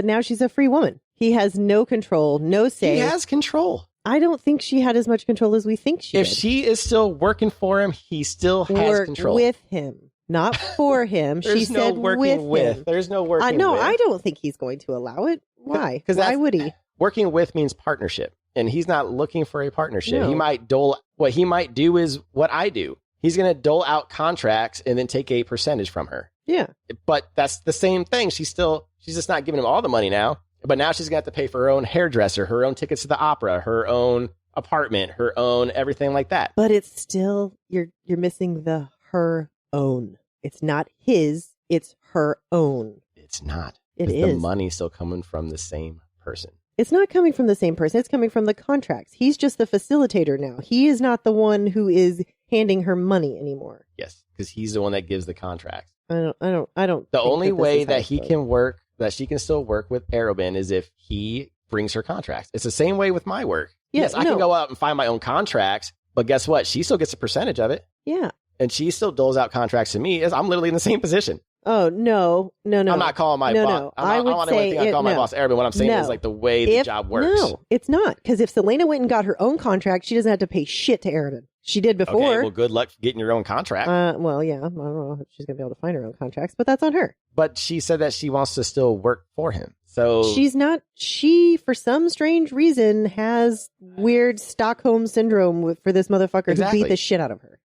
now she's a free woman. He has no control, no say. He has control. I don't think she had as much control as we think she did. If she is still working for him, he still has control. With him, not for him. She said working with him. There's no working with. No, I don't think he's going to allow it. Why? Why would he? Working with means partnership, and he's not looking for a partnership. No. What he might do is what I do. He's going to dole out contracts and then take a percentage from her. Yeah. But that's the same thing. She's just not giving him all the money now. But now she's going to have to pay for her own hairdresser, her own tickets to the opera, her own apartment, her own everything like that. But it's still, you're missing the her own. It's not his, it's her own. It's not. It is. The money's still coming from the same person. It's not coming from the same person. It's coming from the contracts. He's just the facilitator now. He is not the one who is handing her money anymore. Yes, because he's the one that gives the contracts. I don't. The only way that he can work, that she can still work with Arobin is if he brings her contracts. It's the same way with my work. Yes, I can go out and find my own contracts, but guess what? She still gets a percentage of it. Yeah. And she still doles out contracts to me. I'm literally in the same position. Oh, no. I'm not calling my boss. I would say I call my boss Arobin. What I'm saying is like the way the job works. No, it's not. Because if Celaena went and got her own contract, she doesn't have to pay shit to Arobin. She did before. Okay, well, good luck getting your own contract. Well, yeah. I don't know if she's going to be able to find her own contracts, but that's on her. But she said that she wants to still work for him. So she's not. She, for some strange reason, has weird Stockholm syndrome for this motherfucker who beat the shit out of her.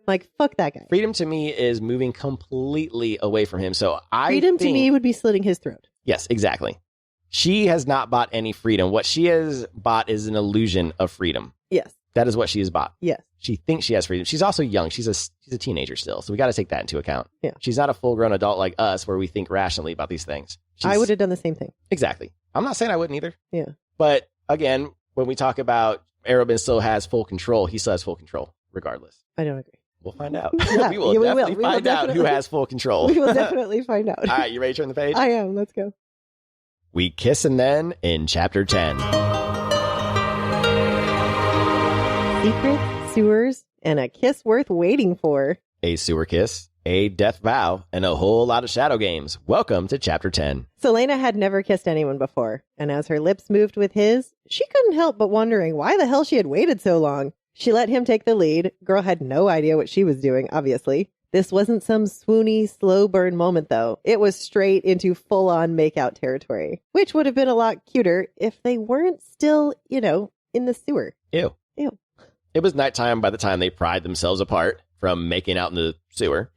Like, fuck that guy. Freedom to me is moving completely away from him. So freedom to me would be slitting his throat. Yes, exactly. She has not bought any freedom. What she has bought is an illusion of freedom. Yes. That is what she has bought. Yes. She thinks she has freedom. She's also young. She's a teenager still. So we got to take that into account. Yeah. She's not a full-grown adult like us where we think rationally about these things. I would have done the same thing. Exactly. I'm not saying I wouldn't either. Yeah. But again, when we talk about Arobin still has full control, he still has full control regardless. I don't agree. We'll find out. We will definitely find out who has full control. We will definitely find out. All right, you ready to turn the page? I am. Let's go. We kiss and then in chapter 10. Secrets, sewers, and a kiss worth waiting for. A sewer kiss, a death vow, and a whole lot of shadow games. Welcome to chapter 10. Celaena had never kissed anyone before, and as her lips moved with his, she couldn't help but wondering why the hell she had waited so long. She let him take the lead. Girl had no idea what she was doing, obviously. This wasn't some swoony, slow burn moment, though. It was straight into full-on make-out territory, which would have been a lot cuter if they weren't still, in the sewer. Ew. It was nighttime by the time they pried themselves apart from making out in the sewer.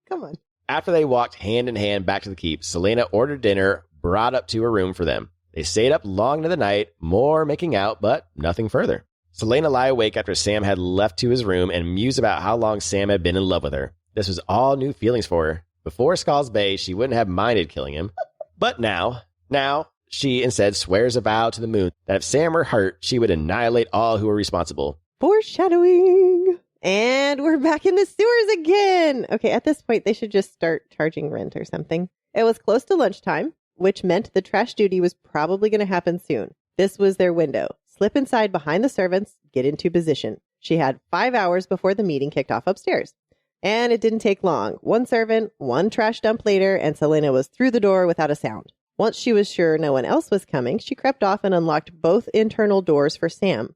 Come on. After they walked hand in hand back to the keep, Celaena ordered dinner brought up to her room for them. They stayed up long into the night, more making out, but nothing further. Celaena lay awake after Sam had left to his room and mused about how long Sam had been in love with her. This was all new feelings for her. Before Skull's Bay, she wouldn't have minded killing him. But now, she instead swears a vow to the moon that if Sam were hurt, she would annihilate all who were responsible. Foreshadowing. And we're back in the sewers again. Okay, at this point, they should just start charging rent or something. It was close to lunchtime, which meant the trash duty was probably going to happen soon. This was their window. Slip inside behind the servants, get into position. She had 5 hours before the meeting kicked off upstairs. And it didn't take long. One servant, one trash dump later, and Celaena was through the door without a sound. Once she was sure no one else was coming, she crept off and unlocked both internal doors for Sam.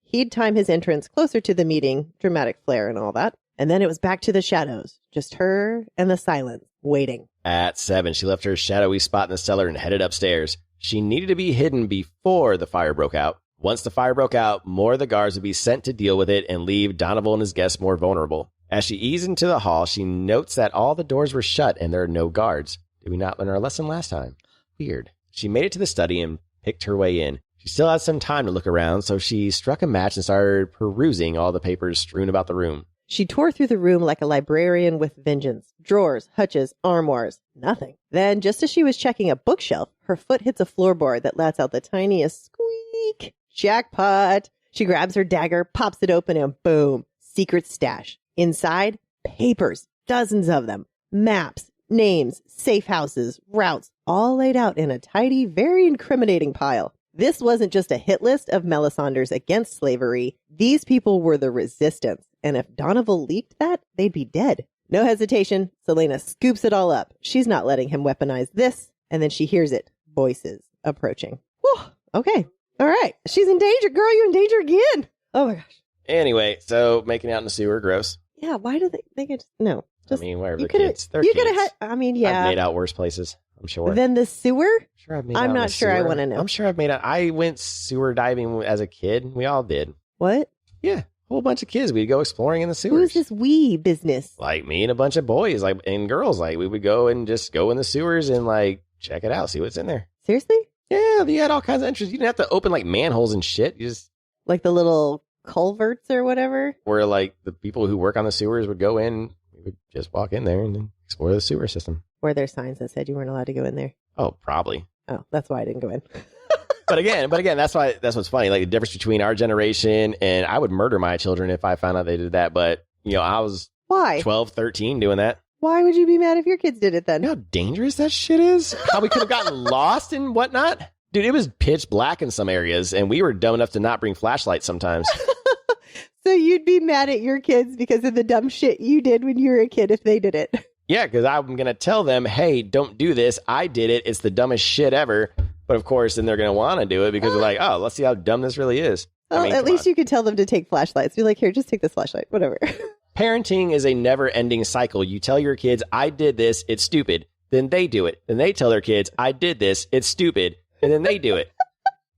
He'd time his entrance closer to the meeting, dramatic flair and all that. And then it was back to the shadows. Just her and the silence, waiting. At 7, she left her shadowy spot in the cellar and headed upstairs. She needed to be hidden before the fire broke out. Once the fire broke out, more of the guards would be sent to deal with it and leave Doneval and his guests more vulnerable. As she eased into the hall, she notes that all the doors were shut and there are no guards. Did we not learn our lesson last time? Weird. She made it to the study and picked her way in. She still had some time to look around, so she struck a match and started perusing all the papers strewn about the room. She tore through the room like a librarian with vengeance. Drawers, hutches, armoires, nothing. Then, just as she was checking a bookshelf, her foot hits a floorboard that lets out the tiniest squeak. Jackpot! She grabs her dagger, pops it open, and boom, secret stash. Inside, papers, dozens of them. Maps, names, safe houses, routes, all laid out in a tidy, very incriminating pile. This wasn't just a hit list of Melisandre's against slavery. These people were the resistance. And if Doneval leaked that, they'd be dead. No hesitation, Celaena scoops it all up. She's not letting him weaponize this. And then she hears it. Voices approaching. Whew, okay. All right. She's in danger. Girl, you're in danger again. Oh my gosh. Anyway, so making out in the sewer, gross. Yeah, why do they get... No. I mean, whatever, the kids. They're you kids. could have had... I mean, yeah. I've made out worse places, I'm sure. Then the sewer? Sure, I've made I'm out in not the sure I sewer. want to know. I'm sure I've made out. I went sewer diving as a kid. We all did. What? Yeah. A whole bunch of kids. We'd go exploring in the sewers. Who's this we business? Like me and a bunch of boys, like and girls. Like we would go and just go in the sewers and like check it out, see what's in there. Seriously? Yeah, you had all kinds of interest. You didn't have to open like manholes and shit. You just Like the little culverts or whatever? where like the people who work on the sewers would go in. We would just walk in there and then explore the sewer system. Were there signs that said you weren't allowed to go in there? Oh, probably. Oh, that's why I didn't go in. But again, that's what's funny. Like the difference between our generation and I would murder my children if I found out they did that. But I was Why? 12, 13 doing that. Why would you be mad if your kids did it then? You know how dangerous that shit is? How we could have gotten lost and whatnot? Dude, it was pitch black in some areas, and we were dumb enough to not bring flashlights sometimes. So you'd be mad at your kids because of the dumb shit you did when you were a kid if they did it. Yeah, because I'm going to tell them, hey, don't do this. I did it. It's the dumbest shit ever. But of course, then they're going to want to do it because they're like, oh, let's see how dumb this really is. Well, at least you could tell them to take flashlights. Be like, here, just take this flashlight, whatever. Parenting is a never-ending cycle. You tell your kids, I did this, it's stupid. Then they do it. Then they tell their kids, I did this, it's stupid. And then they do it.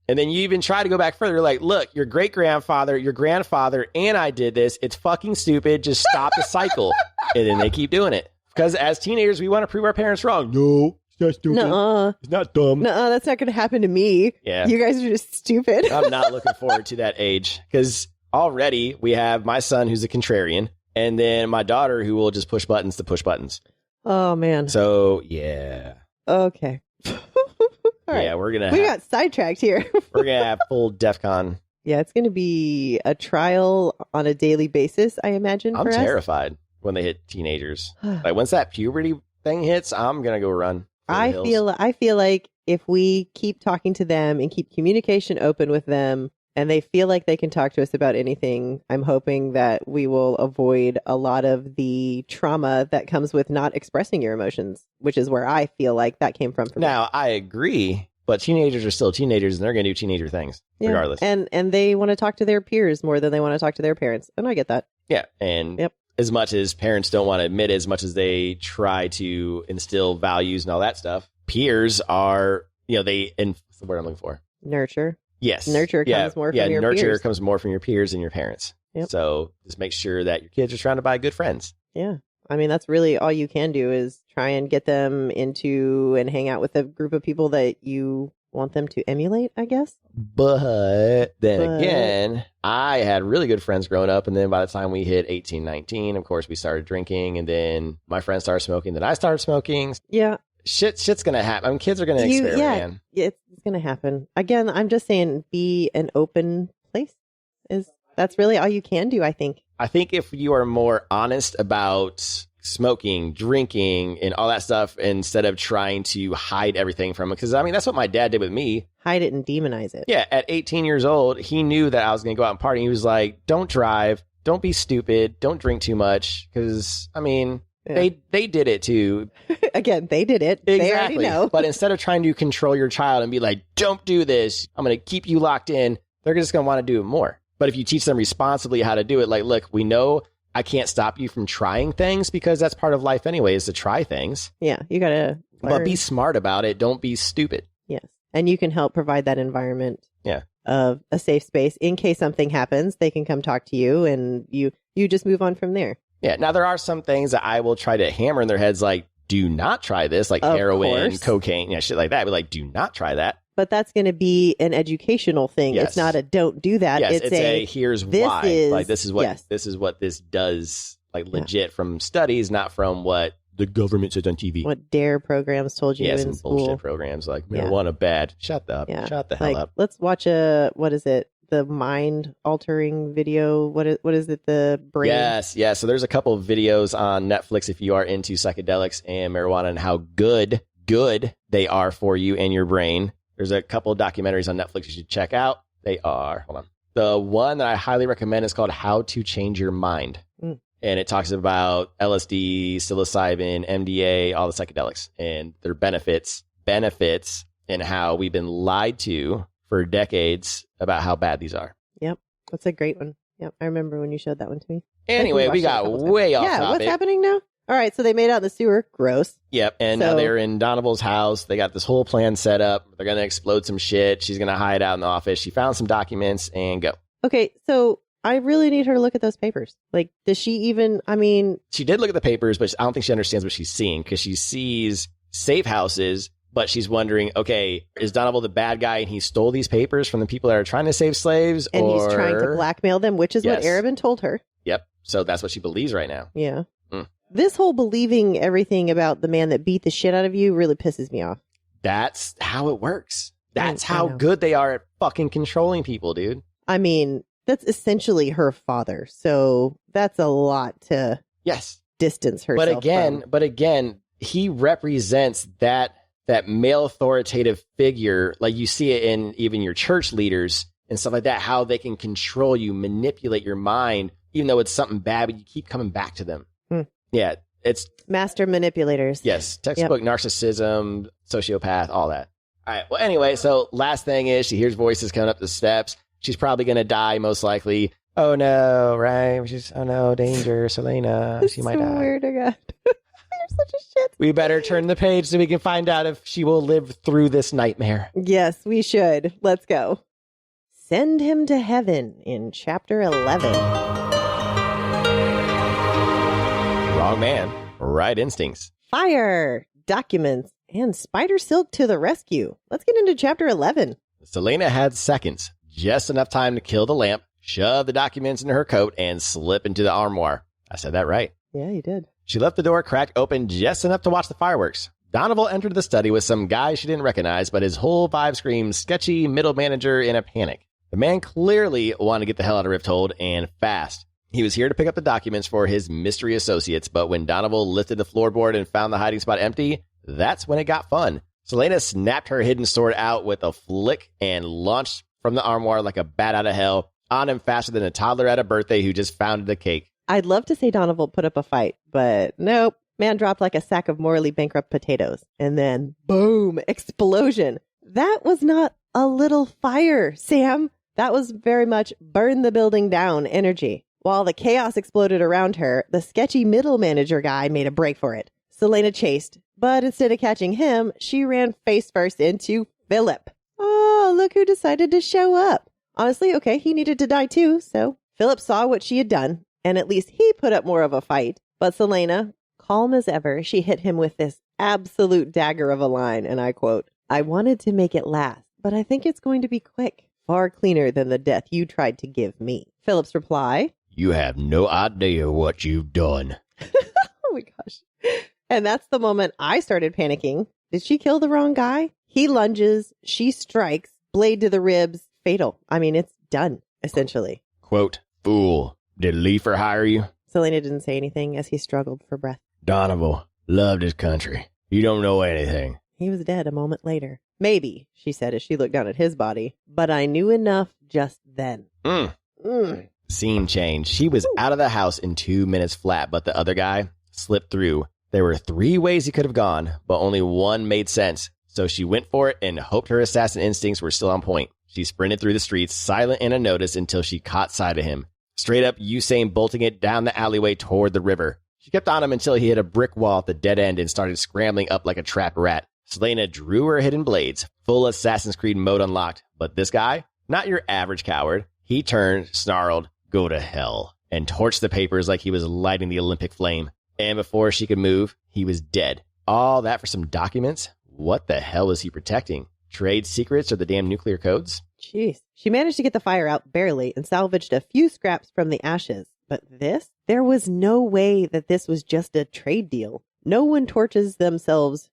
And then you even try to go back further. You're like, look, your great-grandfather, your grandfather, and I did this. It's fucking stupid. Just stop the cycle. And then they keep doing it. Because as teenagers, we want to prove our parents wrong. No, it's not stupid. Nuh-uh. It's not dumb. Nuh-uh, that's not going to happen to me. Yeah. You guys are just stupid. I'm not looking forward to that age. Because already we have my son who's a contrarian. And then my daughter who will just push buttons to push buttons. Oh, man. So, yeah. Okay. All right. Yeah, we got sidetracked here. We're going to have full DEF CON. Yeah, it's going to be a trial on a daily basis, I imagine. I'm for terrified when they hit teenagers. Like once that puberty thing hits, I'm going to go run. I feel like if we keep talking to them and keep communication open with them and they feel like they can talk to us about anything, I'm hoping that we will avoid a lot of the trauma that comes with not expressing your emotions, which is where I feel like that came from. Now, I agree, but teenagers are still teenagers and they're going to do teenager things regardless. And they want to talk to their peers more than they want to talk to their parents. And I get that. Yeah. And as much as parents don't want to admit it, as much as they try to instill values and all that stuff, peers are, what's the word I'm looking for? Nurture. Yes. Nurture comes more from your peers. Nurture comes more from your peers than your parents. Yep. So just make sure that your kids are surrounded by good friends. Yeah. I mean, that's really all you can do is try and get them into and hang out with a group of people that you want them to emulate, I guess. But again, I had really good friends growing up. And then by the time we hit 18, 19, of course, we started drinking. And then my friends started smoking. Then I started smoking. Yeah. Shit's going to happen. I mean, kids are going to experiment. Yeah, it's going to happen. Again, I'm just saying be an open place. That's really all you can do, I think. I think if you are more honest about smoking, drinking, and all that stuff, instead of trying to hide everything from it, because I mean, that's what my dad did with me. Hide it and demonize it. Yeah, at 18 years old, he knew that I was going to go out and party. He was like, don't drive, don't be stupid, don't drink too much, because, I mean... Yeah. They did it too. Again, they did it. Exactly. They already know. But instead of trying to control your child and be like, don't do this, I'm going to keep you locked in, they're just going to want to do it more. But if you teach them responsibly how to do it, like, look, we know I can't stop you from trying things because that's part of life anyway, is to try things. Yeah, you got to learn. But be smart about it. Don't be stupid. Yes. And you can help provide that environment. Yeah. Of a safe space. In case something happens, they can come talk to you and you just move on from there. Yeah. Now, there are some things that I will try to hammer in their heads, like, do not try this, like heroin, cocaine, shit like that. Be like, do not try that. But that's going to be an educational thing. Yes. It's not a don't do that. Yes, it's a here's why. Like, this is what this does, like, legit from studies, not from what the government says on TV. What DARE programs told you in school. Bullshit programs like marijuana bad. Shut up. Yeah. Shut the hell up. Let's watch what is it? the mind altering video. What is it? The brain. Yes. Yeah. So there's a couple of videos on Netflix if you are into psychedelics and marijuana and how good they are for you and your brain. There's a couple of documentaries on Netflix you should check out. They are, hold on. The one that I highly recommend is called How to Change Your Mind. And it talks about LSD, psilocybin, MDA, all the psychedelics and their benefits, and how we've been lied to for decades about how bad these are. Yep. That's a great one. Yep. I remember when you showed that one to me. Anyway, we got way off topic. Yeah, what's happening now? All right, so they made out in the sewer. Gross. Yep, and now they're in Doneval's house. They got this whole plan set up. They're going to explode some shit. She's going to hide out in the office. She found some documents and go. Okay, so I really need her to look at those papers. Like, does she even, She did look at the papers, but I don't think she understands what she's seeing because she sees safe houses, but she's wondering, okay, is Doneval the bad guy and he stole these papers from the people that are trying to save slaves? And he's trying to blackmail them, which is what Arabin told her. Yep, so that's what she believes right now. Yeah. This whole believing everything about the man that beat the shit out of you really pisses me off. That's how it works. That's how good they are at fucking controlling people, dude. That's essentially her father. So that's a lot to distance herself from. But again, he represents that male authoritative figure. Like you see it in even your church leaders and stuff like that, how they can control you, manipulate your mind, even though it's something bad, but you keep coming back to them. Yeah, it's master manipulators. Yes, textbook narcissism, sociopath, all that. All right. Well, anyway, so last thing is she hears voices coming up the steps. She's probably going to die, most likely. Oh no, right? Oh no, danger, Celaena. She might die. Weird, oh God. You're such a shit. We better turn the page so we can find out if she will live through this nightmare. Yes, we should. Let's go. Send him to heaven in chapter 11. Wrong man, right instincts. Fire, documents, and spider silk to the rescue. Let's get into chapter 11. Celaena had seconds, just enough time to kill the lamp, shove the documents into her coat, and slip into the armoire. I said that right. Yeah, you did. She left the door cracked open just enough to watch the fireworks. Doneval entered the study with some guy she didn't recognize, but his whole vibe screamed sketchy middle manager in a panic. The man clearly wanted to get the hell out of Rifthold, and fast. He was here to pick up the documents for his mystery associates, but when Doneval lifted the floorboard and found the hiding spot empty, that's when it got fun. Celaena snapped her hidden sword out with a flick and launched from the armoire like a bat out of hell, on him faster than a toddler at a birthday who just founded a cake. I'd love to say Doneval put up a fight, but nope. Man dropped like a sack of morally bankrupt potatoes. And then, boom, explosion. That was not a little fire, Sam. That was very much burn the building down energy. While the chaos exploded around her, the sketchy middle manager guy made a break for it. Celaena chased, but instead of catching him, she ran face first into Philip. Oh, look who decided to show up. Honestly, okay, he needed to die too, so Philip saw what she had done, and at least he put up more of a fight. But Celaena, calm as ever, she hit him with this absolute dagger of a line, and I quote, "I wanted to make it last, but I think it's going to be quick. Far cleaner than the death you tried to give me." Philip's reply, "You have no idea what you've done." Oh my gosh. And that's the moment I started panicking. Did she kill the wrong guy? He lunges, she strikes, blade to the ribs, fatal. It's done, essentially. Quote, "Fool, did Leifer hire you?" Celaena didn't say anything as he struggled for breath. "Doneval loved his country. You don't know anything." He was dead a moment later. Maybe, she said as she looked down at his body, but I knew enough just then. Scene change. She was out of the house in 2 minutes flat, but the other guy slipped through. There were 3 ways he could have gone, but only one made sense. So she went for it and hoped her assassin instincts were still on point. She sprinted through the streets, silent and unnoticed, until she caught sight of him. Straight up Usain bolting it down the alleyway toward the river. She kept on him until he hit a brick wall at the dead end and started scrambling up like a trapped rat. Celaena drew her hidden blades, full Assassin's Creed mode unlocked. But this guy, not your average coward, he turned, snarled, "Go to hell," and torched the papers like he was lighting the Olympic flame. And before she could move, he was dead. All that for some documents? What the hell was he protecting? Trade secrets or the damn nuclear codes? Jeez. She managed to get the fire out barely and salvaged a few scraps from the ashes. But this? There was no way that this was just a trade deal. No one poisons themselves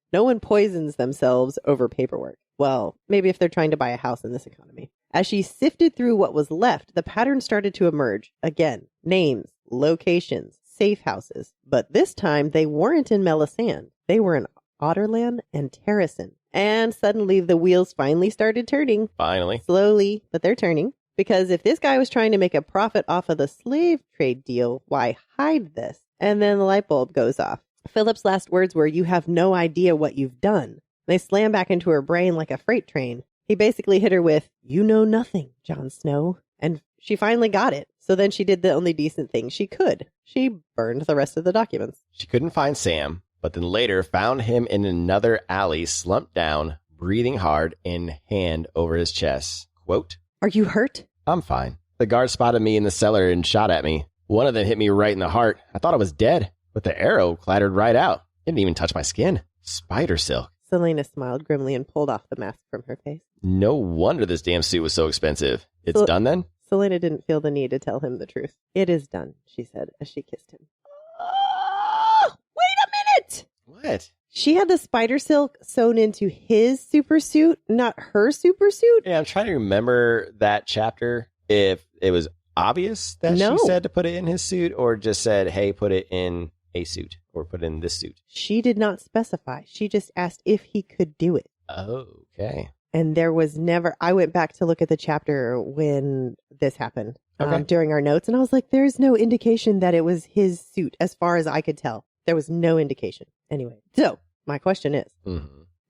over paperwork. Well, maybe if they're trying to buy a house in this economy. As she sifted through what was left, the pattern started to emerge. Again, names, locations, safe houses. But this time, they weren't in Melisande. They were in Otterland and Terracin. And suddenly, the wheels finally started turning. Finally. Slowly, but they're turning. Because if this guy was trying to make a profit off of the slave trade deal, why hide this? And then the light bulb goes off. Philip's last words were, "You have no idea what you've done." They slam back into her brain like a freight train. He basically hit her with, "You know nothing, Jon Snow." And she finally got it. So then she did the only decent thing she could. She burned the rest of the documents. She couldn't find Sam, but then later found him in another alley, slumped down, breathing hard, and hand over his chest. Quote, "Are you hurt?" "I'm fine. The guard spotted me in the cellar and shot at me. One of them hit me right in the heart. I thought I was dead, but the arrow clattered right out. It didn't even touch my skin. Spider silk." Celaena smiled grimly and pulled off the mask from her face. No wonder this damn suit was so expensive. It's done then? Celaena didn't feel the need to tell him the truth. "It is done," she said as she kissed him. Oh, wait a minute! What? She had the spider silk sewn into his super suit, not her super suit? Yeah, I'm trying to remember that chapter. If it was obvious that No. she said to put it in his suit, or just said, hey, put it in a suit, or put it in this suit. She did not specify. She just asked if he could do it. Okay. And there was never, I went back to look at the chapter when this happened Okay. during our notes. And I was like, there's no indication that it was his suit as far as I could tell. There was no indication. Anyway, so my question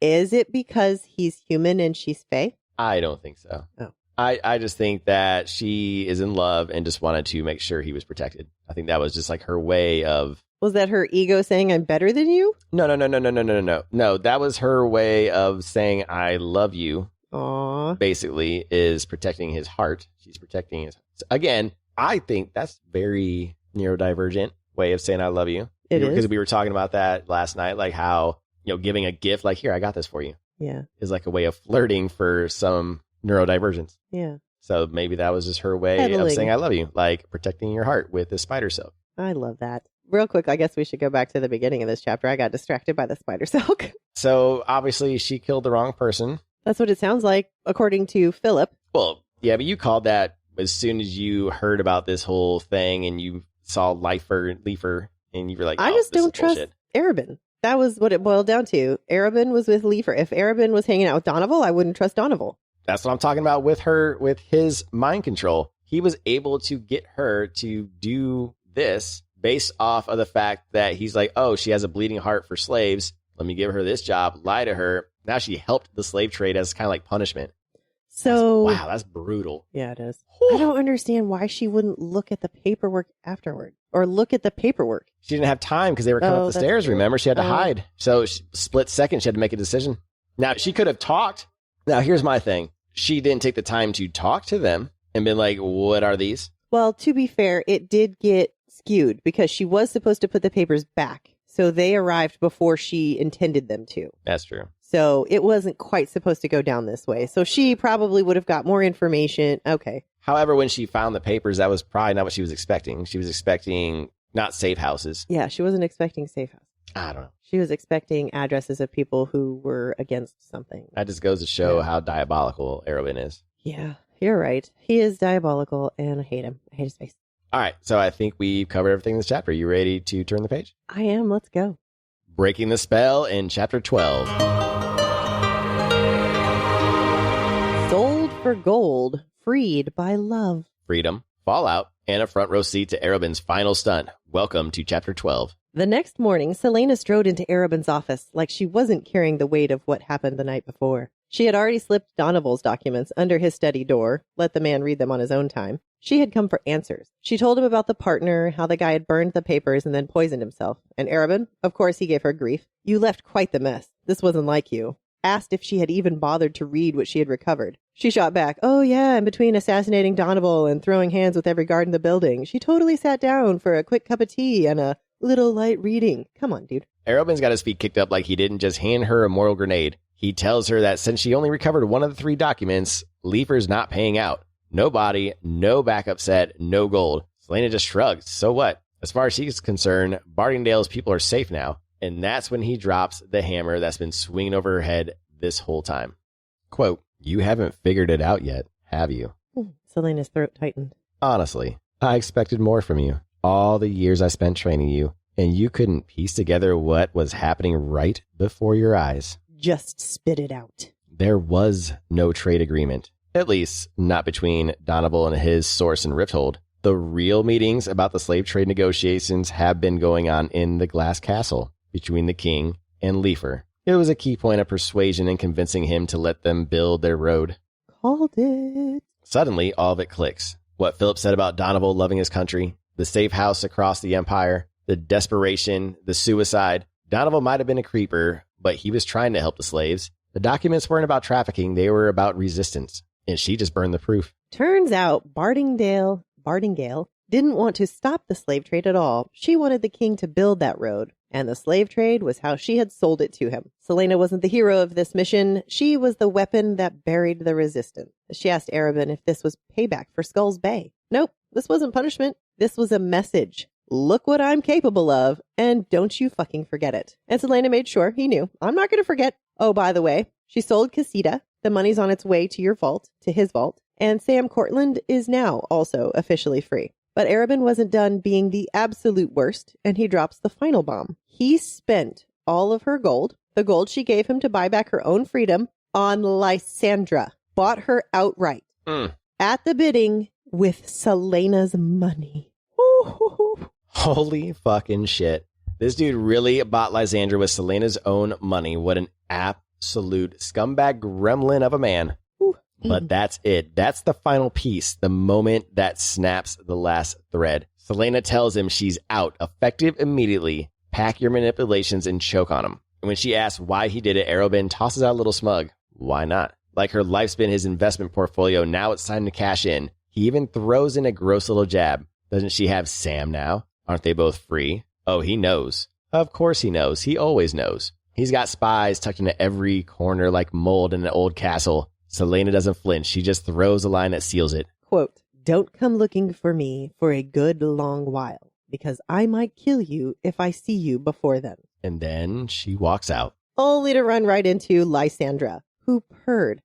is it because he's human and she's Fae? I don't think so. Oh. I just think that she is in love and just wanted to make sure he was protected. I think that was just like her way of... Was that her ego saying, I'm better than you? No. No, that was her way of saying, I love you. Aww. Basically, is protecting his heart. She's protecting his... Again, I think that's very neurodivergent way of saying I love you. It is. Because we were talking about that last night, like how, giving a gift, like, here, I got this for you. Yeah. Is like a way of flirting for some neurodivergence. Yeah. So maybe that was just her way of saying I love you, like protecting your heart with the spider silk. I love that. Real quick, I guess we should go back to the beginning of this chapter. I got distracted by the spider silk. So obviously she killed the wrong person. That's what it sounds like, according to Philip. Well, yeah, but you called that as soon as you heard about this whole thing and you saw Leafer, and you were like, I just don't trust bullshit. Arabin. That was what it boiled down to. Arabin was with Leafer. If Arabin was hanging out with Doneval, I wouldn't trust Doneval. That's what I'm talking about with her, with his mind control. He was able to get her to do this based off of the fact that he's like, oh, she has a bleeding heart for slaves. Let me give her this job, lie to her. Now she helped the slave trade as kind of like punishment. So, That's brutal. Yeah, it is. I don't understand why she wouldn't look at the paperwork afterward or look at the paperwork. She didn't have time because they were coming up the stairs, true. remember? She had to hide. So split second, she had to make a decision. Now, she could have talked. Now, here's my thing. She didn't take the time to talk to them and been like, what are these? Well, to be fair, it did get skewed because she was supposed to put the papers back. So they arrived before she intended them to. That's true. So it wasn't quite supposed to go down this way. So she probably would have got more information. Okay. However, when she found the papers, that was probably not what she was expecting. She was expecting not safe houses. Yeah, she wasn't expecting safe house. I don't know. She was expecting addresses of people who were against something. That just goes to show how diabolical Arobin is. Yeah, you're right. He is diabolical, and I hate him. I hate his face. All right, so I think we've covered everything in this chapter. You ready to turn the page? I am. Let's go. Breaking the spell in chapter 12. Sold for gold, freed by love. Freedom, fallout, and a front row seat to Arobin's final stunt. Welcome to chapter 12. The next morning, Celaena strode into Arobin's office like she wasn't carrying the weight of what happened the night before. She had already slipped Doneval's documents under his study door, let the man read them on his own time. She had come for answers. She told him about the partner, how the guy had burned the papers and then poisoned himself. And Arobin, of course, he gave her grief. You left quite the mess. This wasn't like you. Asked if she had even bothered to read what she had recovered. She shot back, oh yeah, in between assassinating Doneval and throwing hands with every guard in the building, she totally sat down for a quick cup of tea and a little light reading. Come on, dude. Arobin's got his feet kicked up like he didn't just hand her a moral grenade. He tells her that since she only recovered one of the 3 documents, Leafer's not paying out. No body, no backup set, no gold. Celaena just shrugs. So what? As far as she's concerned, Bardingdale's people are safe now. And that's when he drops the hammer that's been swinging over her head this whole time. Quote, you haven't figured it out yet, have you? Celaena's throat tightened. Honestly, I expected more from you. All the years I spent training you, and you couldn't piece together what was happening right before your eyes. Just spit it out. There was no trade agreement, at least not between Doneval and his source in Rifthold. The real meetings about the slave trade negotiations have been going on in the Glass Castle between the king and Leifer. It was a key point of persuasion in convincing him to let them build their road. Called it. Suddenly, all of it clicks. What Philip said about Doneval loving his country, the safe house across the Empire, the desperation, the suicide. Doneval might have been a creeper, but he was trying to help the slaves. The documents weren't about trafficking, they were about resistance. And she just burned the proof. Turns out Bardingale didn't want to stop the slave trade at all. She wanted the king to build that road, and the slave trade was how she had sold it to him. Celaena wasn't the hero of this mission. She was the weapon that buried the resistance. She asked Arobynn if this was payback for Skull's Bay. Nope, this wasn't punishment. This was a message. Look what I'm capable of, and don't you fucking forget it. And Celaena made sure he knew. I'm not going to forget. Oh, by the way, she sold Casita. The money's on its way to your vault, to his vault. And Sam Cortland is now also officially free. But Arobynn wasn't done being the absolute worst, and he drops the final bomb. He spent all of her gold, the gold she gave him to buy back her own freedom, on Lysandra. Bought her outright. At the bidding with Celaena's money. Ooh. Holy fucking shit. This dude really bought Lysandra with Celaena's own money. What an absolute scumbag gremlin of a man. But that's it. That's the final piece, the moment that snaps the last thread. Celaena tells him she's out, effective immediately. Pack your manipulations and choke on him. And when she asks why he did it, Arobynn tosses out a little smug. Why not? Like her life's been his investment portfolio, now it's time to cash in. He even throws in a gross little jab. Doesn't she have Sam now? Aren't they both free? Oh, he knows. Of course he knows. He always knows. He's got spies tucked into every corner like mold in an old castle. Celaena doesn't flinch. She just throws a line that seals it. Quote, "Don't come looking for me for a good long while, because I might kill you if I see you before then." And then she walks out. Only to run right into Lysandra, who purred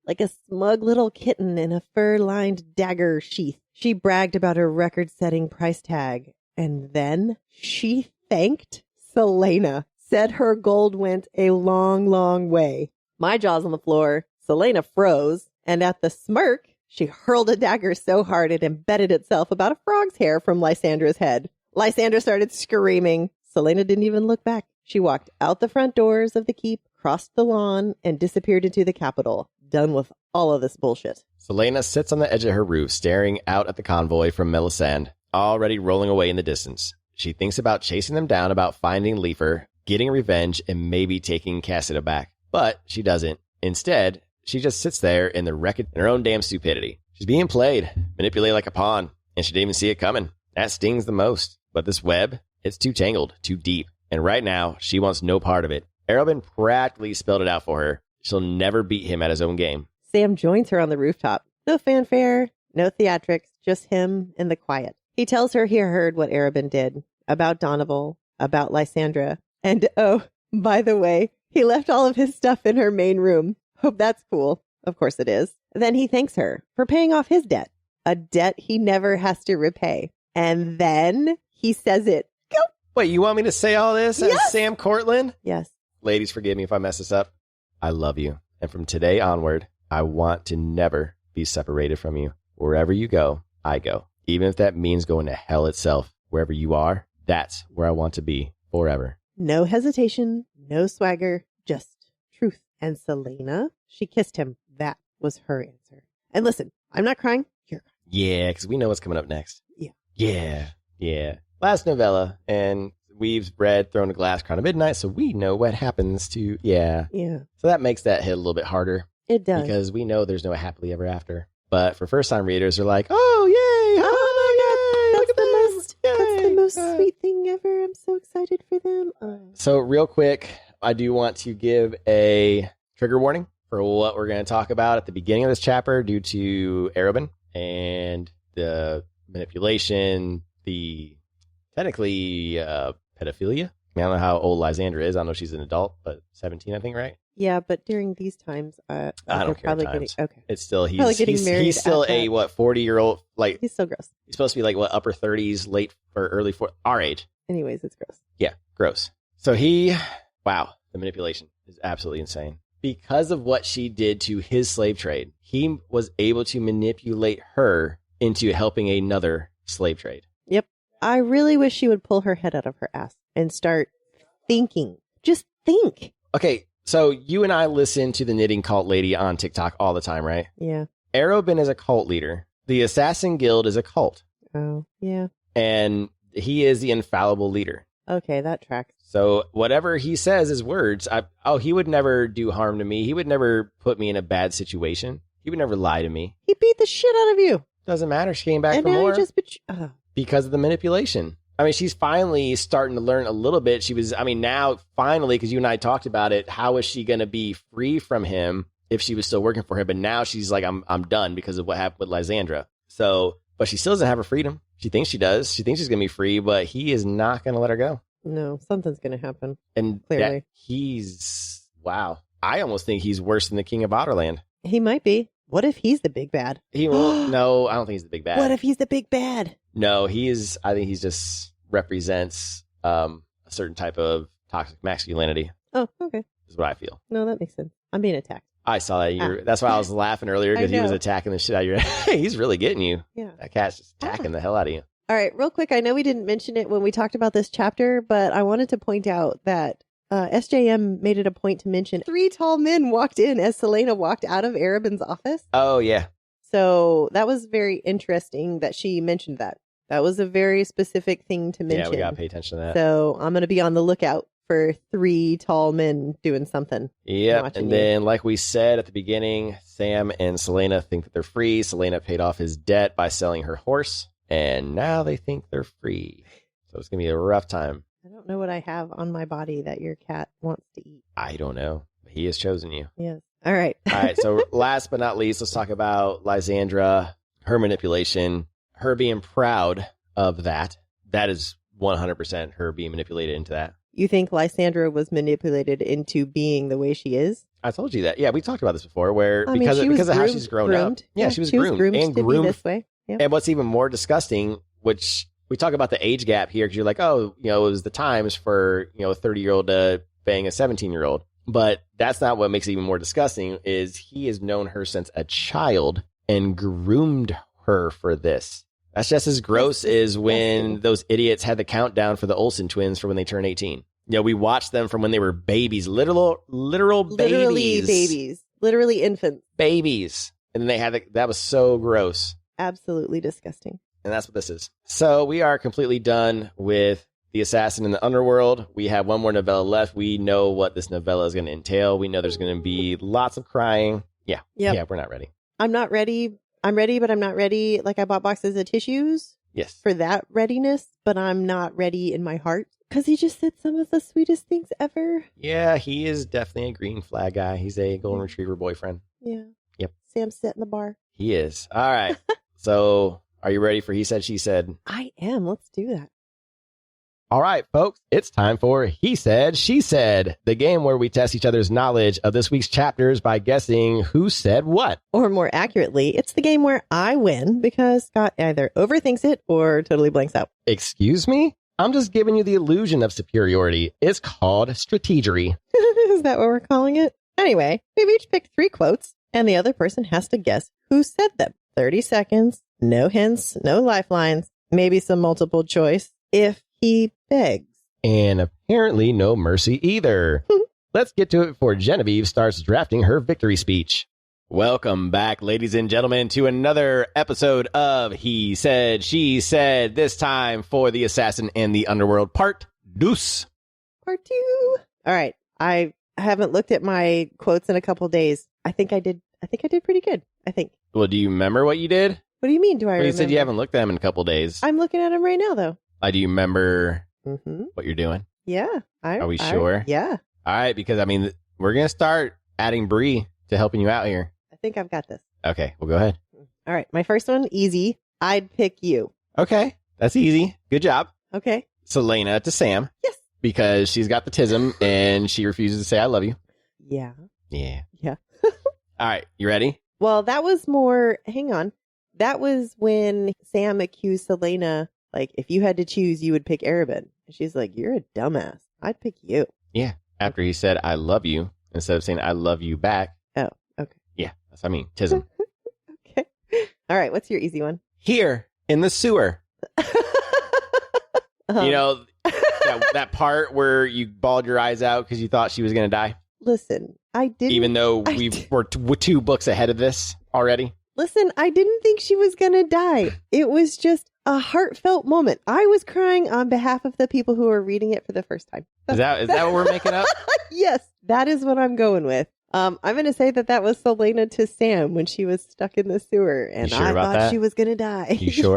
like a smug little kitten in a fur-lined dagger sheath. She bragged about her record-setting price tag, and then she thanked Celaena, said her gold went a long, long way. My jaw's on the floor. Celaena froze, and at the smirk, she hurled a dagger so hard it embedded itself about a frog's hair from Lysandra's head. Lysandra started screaming. Celaena didn't even look back. She walked out the front doors of the keep, crossed the lawn, and disappeared into the capital. Done with all of this bullshit. Celaena sits on the edge of her roof, staring out at the convoy from Melisande, already rolling away in the distance. She thinks about chasing them down, about finding Leifer, getting revenge, and maybe taking Cassidda back. But she doesn't. Instead, she just sits there in the wreckage in her own damn stupidity. She's being played, manipulated like a pawn, and she didn't even see it coming. That stings the most. But this web, it's too tangled, too deep. And right now, she wants no part of it. Arobynn practically spelled it out for her. She'll never beat him at his own game. Sam joins her on the rooftop. No fanfare, no theatrics, just him in the quiet. He tells her he heard what Arobynn did, about Doneval, about Lysandra, and oh, by the way, he left all of his stuff in her main room. Hope that's cool. Of course it is. Then he thanks her for paying off his debt, a debt he never has to repay. And then he says it. Go. Wait, you want me to say all this as Sam Cortland? Yes. Ladies, forgive me if I mess this up. I love you. And from today onward, I want to never be separated from you. Wherever you go, I go. Even if that means going to hell itself. Wherever you are, that's where I want to be forever. No hesitation, no swagger, just truth. And Celaena, she kissed him. That was her answer. And listen, I'm not crying. You're crying. Yeah, because we know what's coming up next. Yeah. Yeah. Last novella, and weaves bread thrown a glass crown at midnight, so we know what happens to, Yeah. So that makes that hit a little bit harder. It does. Because we know there's no happily ever after. But for first-time readers, they're like, oh, yay! Oh, my God! Look at this! That's the most sweet thing ever. I'm so excited for them. So real quick, I do want to give a trigger warning for what we're going to talk about at the beginning of this chapter due to Arobynn and the manipulation, the technically pedophilia. I mean, I don't know how old Lysandra is. I don't know if she's an adult, but 17, I think, right? Yeah, but during these times, I they're don't care probably times. getting okay. It's still Probably getting married he's still at a that. 40-year-old, like He's so gross. he's supposed to be like upper 30s, late or early 40s, our age. Anyways, it's gross. Yeah, gross. So wow, the manipulation is absolutely insane. Because of what she did to his slave trade, he was able to manipulate her into helping another slave trade. Yep. I really wish she would pull her head out of her ass and start thinking. Just think. Okay, so you and I listen to the Knitting Cult Lady on TikTok all the time, right? Yeah. Arobin is a cult leader. The Assassin Guild is a cult. Oh, yeah. And he is the infallible leader. Okay, that tracks. So whatever he says is words. He would never do harm to me. He would never put me in a bad situation. He would never lie to me. He beat the shit out of you. Doesn't matter. She came back And for now more you just because of the manipulation. I mean, she's finally starting to learn a little bit. Now finally, because you and I talked about it, how is she going to be free from him if she was still working for him? But now she's like, I'm done because of what happened with Lysandra. So, but she still doesn't have her freedom. She thinks she does. She thinks she's going to be free, but he is not going to let her go. No, something's going to happen. And clearly, wow. I almost think he's worse than the King of Otterland. He might be. What if he's the big bad? He won't. No, I don't think he's the big bad. What if he's the big bad? No, he is. I think he just represents a certain type of toxic masculinity. Oh, okay. Is what I feel. No, that makes sense. I'm being attacked. I saw that. That's why I was laughing earlier because he was attacking the shit out of you. He's really getting you. Yeah. That cat's just attacking the hell out of you. All right, real quick. I know we didn't mention it when we talked about this chapter, but I wanted to point out that SJM made it a point to mention 3 tall men walked in as Celaena walked out of Arobin's office. Oh, yeah. So that was very interesting that she mentioned that. That was a very specific thing to mention. Yeah, we got to pay attention to that. So I'm going to be on the lookout for 3 tall men doing something. Yep. And then, like we said at the beginning, Sam and Celaena think that they're free. Celaena paid off his debt by selling her horse, and now they think they're free. So it's going to be a rough time. I don't know what I have on my body that your cat wants to eat. I don't know. He has chosen you. Yes. All right. All right. So last but not least, let's talk about Lysandra, her manipulation, her being proud of that. That is 100% her being manipulated into that. You think Lysandra was manipulated into being the way she is? I told you that. Yeah, we talked about this before. Because of how she's grown groomed. up. Yeah, she was groomed and groomed to be this way. Yeah. And what's even more disgusting, which we talk about the age gap here, because you're like, oh, it was the times for a 30-year-old bang a 17-year-old. But that's not what makes it even more disgusting. Is he has known her since a child and groomed her for this. That's just as gross as when those idiots had the countdown for the Olsen twins for when they turn 18. We watched them from when they were babies, literal babies. Literally infants. Babies. And then they had that was so gross. Absolutely disgusting. And that's what this is. So we are completely done with The Assassin in the Underworld. We have one more novella left. We know what this novella is going to entail. We know there's going to be lots of crying. Yeah. Yep. Yeah, we're not ready. I'm not ready. I'm ready, but I'm not ready. Like, I bought boxes of tissues. Yes. For that readiness, but I'm not ready in my heart. Because he just said some of the sweetest things ever. Yeah, he is definitely a green flag guy. He's a golden retriever boyfriend. Yeah. Yep. Sam's setting the bar. He is. All right. So are you ready for He Said, She Said? I am. Let's do that. All right, folks. It's time for He Said, She Said, the game where we test each other's knowledge of this week's chapters by guessing who said what. Or more accurately, it's the game where I win because Scott either overthinks it or totally blanks out. Excuse me? I'm just giving you the illusion of superiority. It's called strategery. Is that what we're calling it? Anyway, we've each picked 3 quotes, and the other person has to guess who said them. 30 seconds, no hints, no lifelines, maybe some multiple choice, if he begs. And apparently no mercy either. Let's get to it before Genevieve starts drafting her victory speech. Welcome back, ladies and gentlemen, to another episode of He Said, She Said, this time for The Assassin and the Underworld, Part 2. Part 2. All right. I haven't looked at my quotes in a couple days. I think I did pretty good. I think. Well, do you remember what you did? What do you mean, do I remember? You said you haven't looked at them in a couple days. I'm looking at them right now, though. Do you remember what you're doing? Yeah. Are we sure? Yeah. All right, because, we're going to start adding Bree to helping you out here. I think I've got this. Okay, well, go ahead. All right. My first one, easy. I'd pick you. Okay, that's easy. Good job. Okay. Celaena to Sam. Yes. Because she's got the tism and she refuses to say I love you. Yeah. Yeah. Yeah. All right. You ready? Well, that was more, hang on. That was when Sam accused Celaena, like, if you had to choose, you would pick Arabin. And she's like, you're a dumbass. I'd pick you. Yeah. After he said, I love you, instead of saying, I love you back. Oh, okay. Yeah. That's what I mean. Tism. Okay. All right. What's your easy one? Here in the sewer. Uh-huh. You know, that part where you bawled your eyes out because you thought she was going to die? Listen, I didn't. Even though we're 2 books ahead of this already? Listen, I didn't think she was going to die. It was just a heartfelt moment. I was crying on behalf of the people who are reading it for the first time. Is that what we're making up? Yes, that is what I'm going with. I'm going to say that was Celaena to Sam when she was stuck in the sewer, and You sure I about thought that? she was going to die. You sure?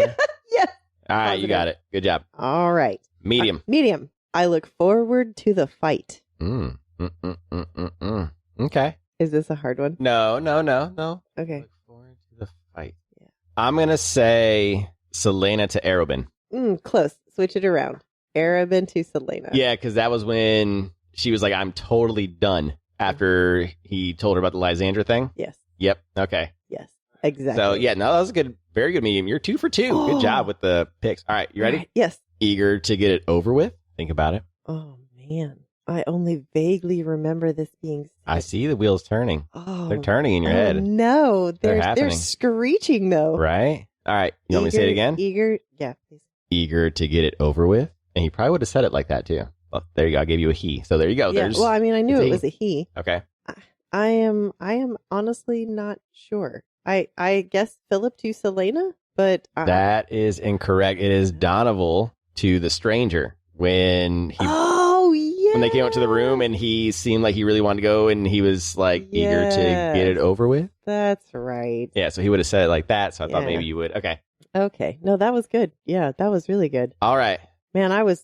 Yes. All right, you got it. Good job. All right. Medium. Medium. I look forward to the fight. Okay. Is this a hard one? No. Okay. Look forward to the fight. Yeah. I'm going to say Celaena to Arabin. Close. Switch it around. Arabin to Celaena. Yeah, because that was when she was like, I'm totally done after he told her about the Lysandra thing. Yes. Yep. Okay. Yes. Exactly. So, yeah, no, that was a good, very good medium. You're 2 for 2. Oh. Good job with the picks. All right. You ready? All right. Yes. Eager to get it over with? Think about it. Oh, man. I only vaguely remember this being said. I see the wheels turning. Oh, They're turning in your head. No, They're they're screeching though. Right? All right. You want me to say it again? Eager. Yeah, please. Eager to get it over with. And he probably would have said it like that too. Well, there you go. I gave you a he. So there you go. Yeah. There's Well, I mean, I knew a it he. was a he. Okay. I am honestly not sure. I guess Philip to Celaena, but That is incorrect. It is Doneval to the stranger when he oh yeah, when they came up to the room and he seemed like he really wanted to go and he was like eager to get it over with. That's right. Yeah, so he would have said it like that. So I thought Yeah. maybe you would. Okay. Okay. No, that was good. Yeah, that was really good. All right. Man, I was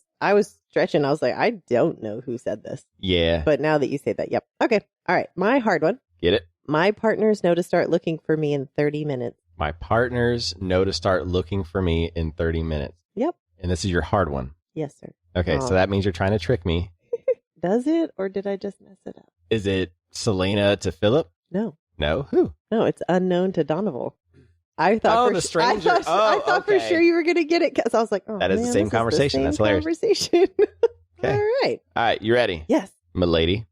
stretching. I was like, I don't know who said this. Yeah. But now that you say that, yep. Okay. All right. My hard one. Get it? My partners know to start looking for me in 30 minutes. My partners know to start looking for me in 30 minutes. Yep. And this is your hard one. Yes, sir. Okay, so that means you're trying to trick me. Does it? Or did I just mess it up? Is it Celaena to Philip? No. No? Who? No, it's unknown to Doneval. I thought the stranger. I thought for okay. sure you were going to get it because I was like, oh, That is the man, same this conversation. Is the same That's hilarious. conversation. Okay. All right. All right, you ready? Yes. Milady.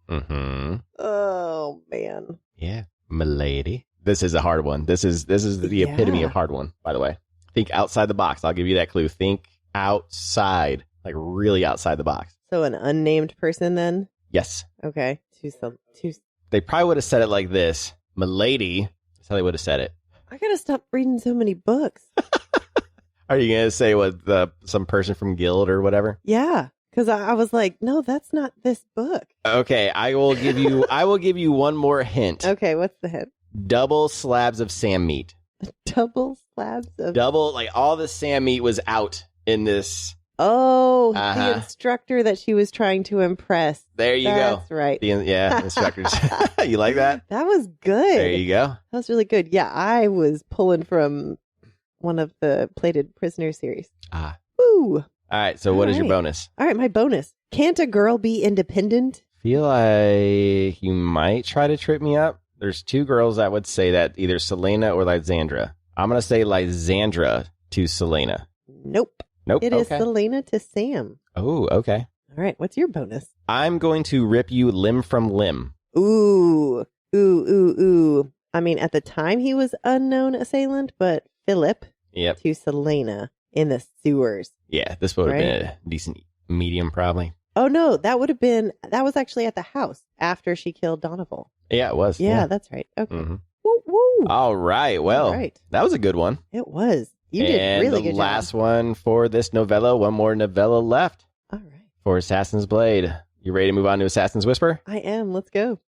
Mm-hmm. Oh, man. Yeah, Milady. This is a hard one. This is the epitome Yeah. of hard one, by the way. Think outside the box. I'll give you that clue. Think outside, like really outside the box. So an unnamed person then? Yes. Okay. They probably would have said it like this. Milady. That's how they would have said it. I got to stop reading so many books. Are you going to say what some person from Guild or whatever? Yeah. Because I was like, no, that's not this book. Okay, I will give you one more hint. Okay, what's the hint? Double slabs of Sam meat. Double slabs of... Like all the Sam meat was out in this. Oh, Uh-huh. the instructor that she was trying to impress. There you go. That's right. Yeah, instructors. You like that? That was good. There you go. That was really good. Yeah, I was pulling from one of the Plated Prisoner series. Ah. Woo. All right, so what is your bonus? All right, my bonus. Can't a girl be independent? Feel like you might try to trip me up. There's 2 girls that would say that, either Celaena or Lysandra. I'm going to say Lysandra to Celaena. Nope. It is Celaena to Sam. Oh, okay. All right, what's your bonus? I'm going to rip you limb from limb. Ooh. I mean, at the time he was unknown assailant, but Philip Yep. to Celaena in the sewers. Yeah, this would have been a decent medium, probably. Oh, no, that was actually at the house after she killed Doneval. Yeah, it was. Yeah, that's right. Okay. Mm-hmm. Woo, woo. All right. Well, All right. That was a good one. It was. You did and really the good last job. one for this novella. One more novella left All right. for Assassin's Blade. You ready to move on to Assassin's Whisper? I am. Let's go.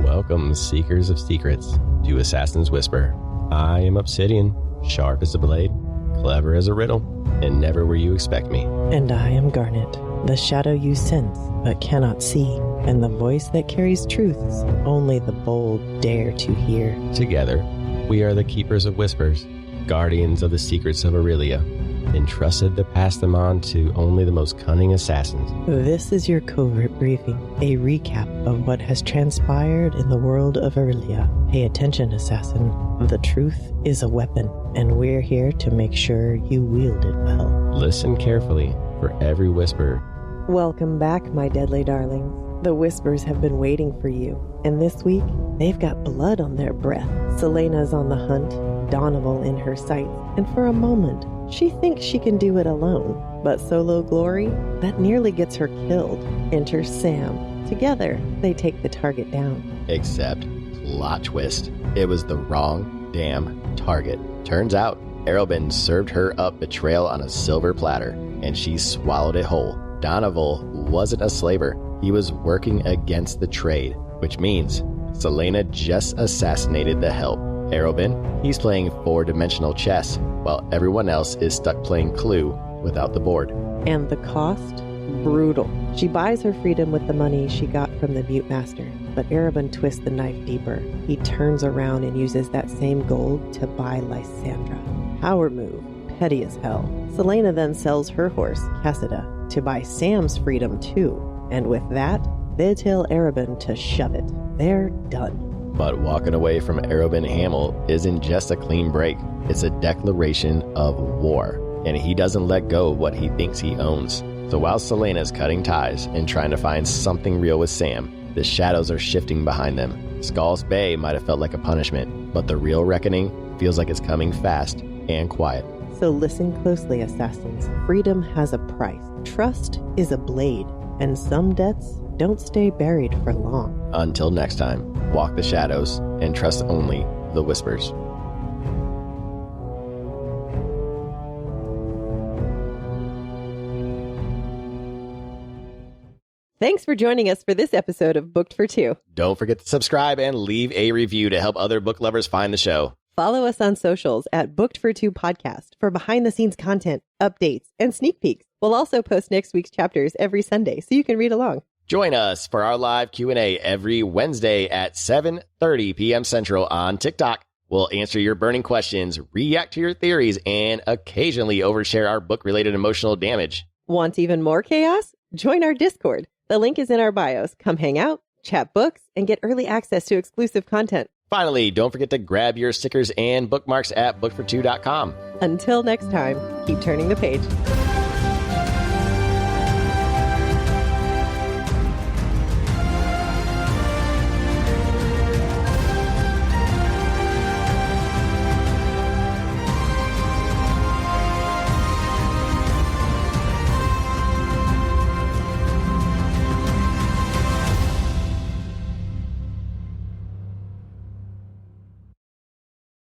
Welcome, Seekers of Secrets, to Assassin's Whisper. I am Obsidian, sharp as a blade, clever as a riddle, and never where you expect me. And I am Garnet, the shadow you sense but cannot see, and the voice that carries truths only the bold dare to hear. Together, we are the Keepers of Whispers, guardians of the secrets of Aurelia, entrusted to pass them on to only the most cunning assassins. This is your covert briefing, a recap of what has transpired in the world of Aurelia. Pay attention, assassin. The truth is a weapon, and we're here to make sure you wield it well. Listen carefully for every whisper. Welcome back, my deadly darlings. The Whispers have been waiting for you, and this week, they've got blood on their breath. Celaena's on the hunt, Doneval in her sights, and for a moment, she thinks she can do it alone. But solo glory, that nearly gets her killed. Enter Sam. Together, they take the target down. Except, plot twist, it was the wrong damn target. Turns out, Arobin served her up betrayal on a silver platter, and she swallowed it whole. Doneval wasn't a slaver. He was working against the trade, which means Celaena just assassinated the help. Arobin, he's playing four-dimensional chess, while everyone else is stuck playing Clue without the board. And the cost? Brutal. She buys her freedom with the money she got from the Mute Master, but Arobin twists the knife deeper. He turns around and uses that same gold to buy Lysandra. Power move. Petty as hell. Celaena then sells her horse, Cassida, to buy Sam's freedom too. And with that, they tell Arobin to shove it. They're done. But walking away from Arobin Hamel isn't just a clean break. It's a declaration of war. And he doesn't let go of what he thinks he owns. So while Celaena's cutting ties and trying to find something real with Sam, the shadows are shifting behind them. Skull's Bay might have felt like a punishment, but the real reckoning feels like it's coming fast and quiet. So listen closely, assassins. Freedom has a price. Trust is a blade. And some debts don't stay buried for long. Until next time, walk the shadows and trust only the whispers. Thanks for joining us for this episode of Booked for Two. Don't forget to subscribe and leave a review to help other book lovers find the show. Follow us on socials at Booked for Two Podcast for behind-the-scenes content, updates, and sneak peeks. We'll also post next week's chapters every Sunday so you can read along. Join us for our live Q&A every Wednesday at 7:30 p.m. Central on TikTok. We'll answer your burning questions, react to your theories, and occasionally overshare our book-related emotional damage. Want even more chaos? Join our Discord. The link is in our bios. Come hang out, chat books, and get early access to exclusive content. Finally, don't forget to grab your stickers and bookmarks at bookfor2.com. Until next time, keep turning the page.